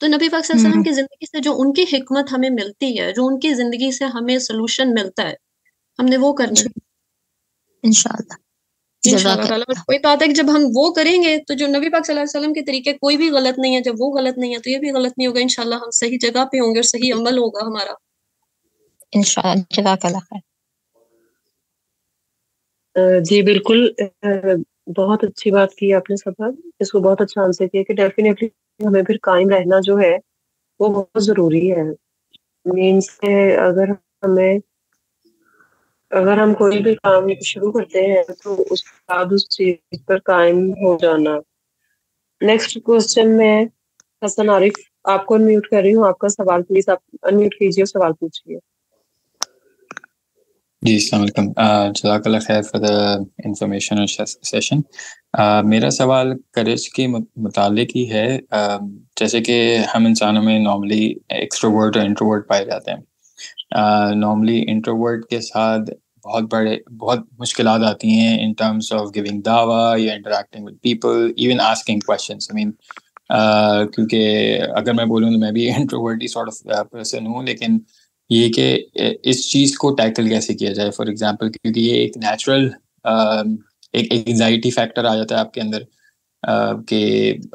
تو نبی پاک صلی اللہ علیہ وسلم کی زندگی سے جو ان کی حکمت ہمیں ملتی ہے، جو ان کی زندگی سے ہمیں سلوشن ملتا ہے، ہم نے وہ کرنا ہے انشاءاللہ انشاءاللہ تعالیٰ۔ اور کوئی بات ہے کہ جب ہم وہ کریں گے تو جو نبی پاک صلی اللہ علیہ وسلم کے طریقے کوئی بھی غلط نہیں ہے، جب وہ غلط نہیں ہے تو یہ بھی غلط نہیں ہوگا انشاءاللہ، ہم صحیح جگہ پہ ہوں گے اور صحیح عمل ہوگا ہمارا انشاءاللہ۔ جزاک اللہ خیر۔ جی بالکل، بہت اچھی بات کی آپ نے سبا، اس کو بہت اچھا آنسر کیا کہ ڈیفینیٹلی ہمیں پھر قائم رہنا جو ہے وہ بہت ضروری ہے۔ مینس اگر ہم کوئی بھی کام شروع کرتے ہیں تو اس کے بعد اس چیز پر قائم ہو جانا۔ نیکسٹ کوشچن میں حسن عارف آپ کو انمیوٹ کر رہی ہوں، آپ کا سوال پلیز آپ انمیوٹ کیجیے، سوال پوچھیے۔ جی السلام علیکم، جزاک اللہ خیر فار دا انفارمیشن سیشن۔ میرا سوال کریج کے متعلق ہی ہے۔ جیسے کہ ہم انسانوں میں نارملی ایکسٹروورٹ اور انٹروورٹ پائے جاتے ہیں۔ نارملی انٹروورٹ کے ساتھ بہت مشکلات آتی ہیں ان ٹرمز آف گیونگ دعویٰ یا interacting with people, even asking questions. I mean کیونکہ اگر میں بولوں تو میں بھی انٹروورٹ ہی سارٹ آف پرسن ہوں، لیکن یہ کہ اس چیز کو ٹیکل کیسے کیا جائے۔ فار ایگزامپل کیونکہ یہ ایک نیچرل ایک انگزائٹی فیکٹر آ جاتا ہے آپ کے اندر کہ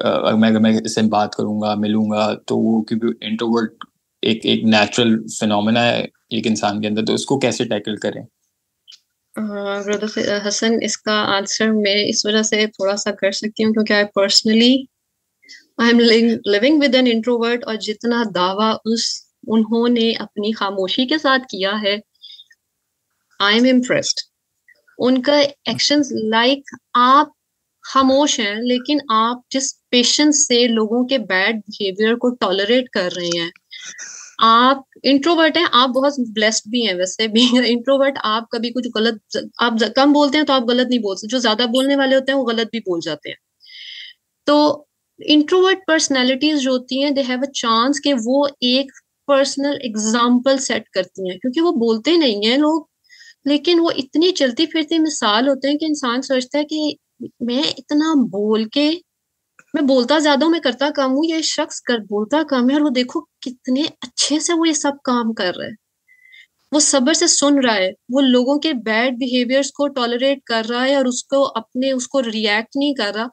اگر میں اس سے بات کروں گا، ملوں گا، تو وہ کیونکہ انٹروورٹ ایک نیچرل فینومینا ہے ایک انسان کے اندر، تو اس کو کیسے ٹیکل کریں؟ بردر حسن، اس کا آنسر میں اس وجہ سے تھوڑا سا کر سکتی ہوں کیونکہ I am living with an introvert, اور جتنا دعویٰ انہوں نے اپنی خاموشی کے ساتھ کیا ہے، آئی ایم امپریسڈ۔ ان کا ایکشنز لائک آپ خاموش ہیں لیکن آپ جس پیشنس سے لوگوں کے بیڈ بیہیویئر کو ٹالریٹ کر رہے ہیں، آپ انٹروورٹ ہیں، آپ بہت بلیسڈ بھی ہیں ویسے بھی انٹروورٹ، آپ کبھی کچھ غلط، آپ کم بولتے ہیں تو آپ غلط نہیں بول سکتے، جو زیادہ بولنے والے ہوتے ہیں وہ غلط بھی بول جاتے ہیں۔ تو انٹروورٹ پرسنالٹیز جو ہوتی ہیں، دے ہیو اے چانس کہ وہ ایک پرسنل اگزامپل سیٹ کرتی ہیں، کیونکہ وہ بولتے نہیں ہیں لوگ، لیکن وہ اتنی چلتی پھرتی مثال ہوتے ہیں کہ انسان سوچتا ہے کہ میں اتنا بول کے، میں بولتا زیادہ ہوں، میں کرتا کم ہوں، یہ شخص بولتا کم ہے، اور وہ دیکھو کتنے اچھے سے وہ یہ سب کام کر رہا ہے، وہ صبر سے سن رہا ہے، وہ لوگوں کے بیڈ بیہیویئرس کو ٹالریٹ کر رہا ہے اور اس کو ریئیکٹ نہیں کر رہا۔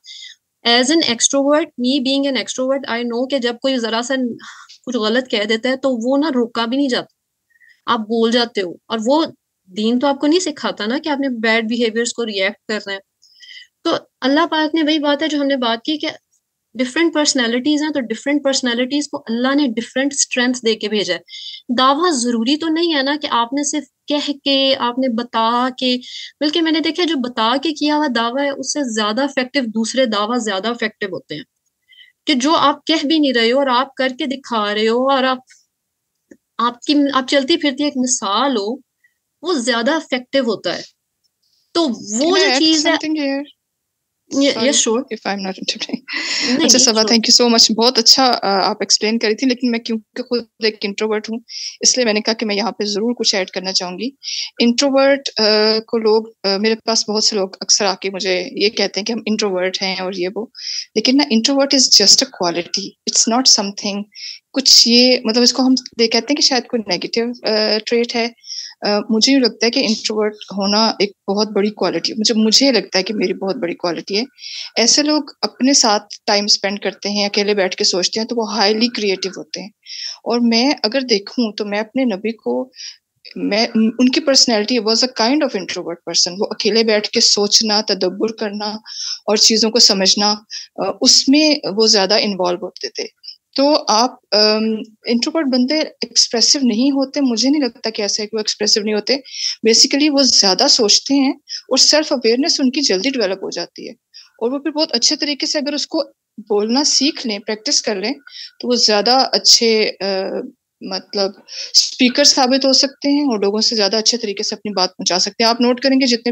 As an extrovert, me being an extrovert, I know کہ جب کوئی ذرا سا کچھ غلط کہہ دیتا ہے تو وہ نہ روکا بھی نہیں جاتا، آپ بول جاتے ہو، اور وہ دین تو آپ کو نہیں سکھاتا نا کہ آپ نے بیڈ بیہیویئرس کو ریئیکٹ کرنا ہے۔ تو اللہ پاک نے وہی بات ہے جو ہم نے بات کی کہ ڈفرینٹ پرسنالٹیز ہیں، تو ڈفرینٹ پرسنالٹیز کو اللہ نے ڈفرینٹ اسٹرینتھ دے کے بھیجا ہے۔ دعویٰ ضروری تو نہیں ہے نا کہ آپ نے صرف کہہ کے، آپ نے بتا کے، بلکہ میں نے دیکھا جو بتا کے کیا ہوا دعویٰ ہے اس سے زیادہ افیکٹو دوسرے دعویٰ زیادہ افیکٹو ہوتے ہیں، کہ جو آپ کہہ بھی نہیں رہے ہو اور آپ کر کے دکھا رہے ہو، اور آپ چلتی پھرتی ایک مثال ہو، وہ زیادہ افیکٹو ہوتا ہے۔ تو وہ جو چیز ہے، یس شور، اچھا صبا، تھینک یو سو مچ، بہت اچھا آپ ایکسپلین کری تھی، لیکن میں کیونکہ خود ایک انٹروورٹ ہوں اس لیے میں نے کہا کہ میں یہاں پہ ضرور کچھ ایڈ کرنا چاہوں گی۔ انٹروورٹ کو لوگ، میرے پاس بہت سے لوگ اکثر آ کے مجھے یہ کہتے ہیں کہ ہم انٹروورٹ ہیں اور یہ وہ، لیکن نا introvert is just a quality, it's not something کچھ، یہ مطلب اس کو ہم کہتے ہیں کہ شاید کوئی نیگیٹو ٹریٹ ہے۔ مجھے یہ لگتا ہے کہ انٹروورٹ ہونا ایک بہت بڑی کوالٹی، مجھے لگتا ہے کہ میری بہت بڑی کوالٹی ہے۔ ایسے لوگ اپنے ساتھ ٹائم اسپینڈ کرتے ہیں، اکیلے بیٹھ کے سوچتے ہیں، تو وہ ہائیلی کریٹو ہوتے ہیں۔ اور میں اگر دیکھوں تو میں اپنے نبی کو، ان کی personality was a kind of introvert person, وہ اکیلے بیٹھ کے سوچنا، تدبر کرنا اور چیزوں کو سمجھنا، اس میں وہ زیادہ انوالو ہوتے تھے۔ تو آپ انٹروورٹ بندے ایکسپریسو نہیں ہوتے، مجھے نہیں لگتا کہ ایسا ہے کہ وہ ایکسپریسو نہیں ہوتے، بیسیکلی وہ زیادہ سوچتے ہیں اور سیلف اویئرنیس ان کی جلدی ڈیولپ ہو جاتی ہے، اور وہ پھر بہت اچھے طریقے سے اگر اس کو بولنا سیکھ لیں، پریکٹس کر لیں، تو وہ زیادہ اچھے مطلب اسپیکر ثابت ہو سکتے ہیں اور لوگوں سے زیادہ اچھے طریقے سے اپنی بات پہنچا سکتے ہیں۔ آپ نوٹ کریں گے جتنے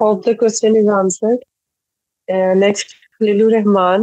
Hope the question is answered. Next, Lilu Rahman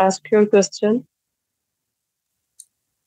ask your question.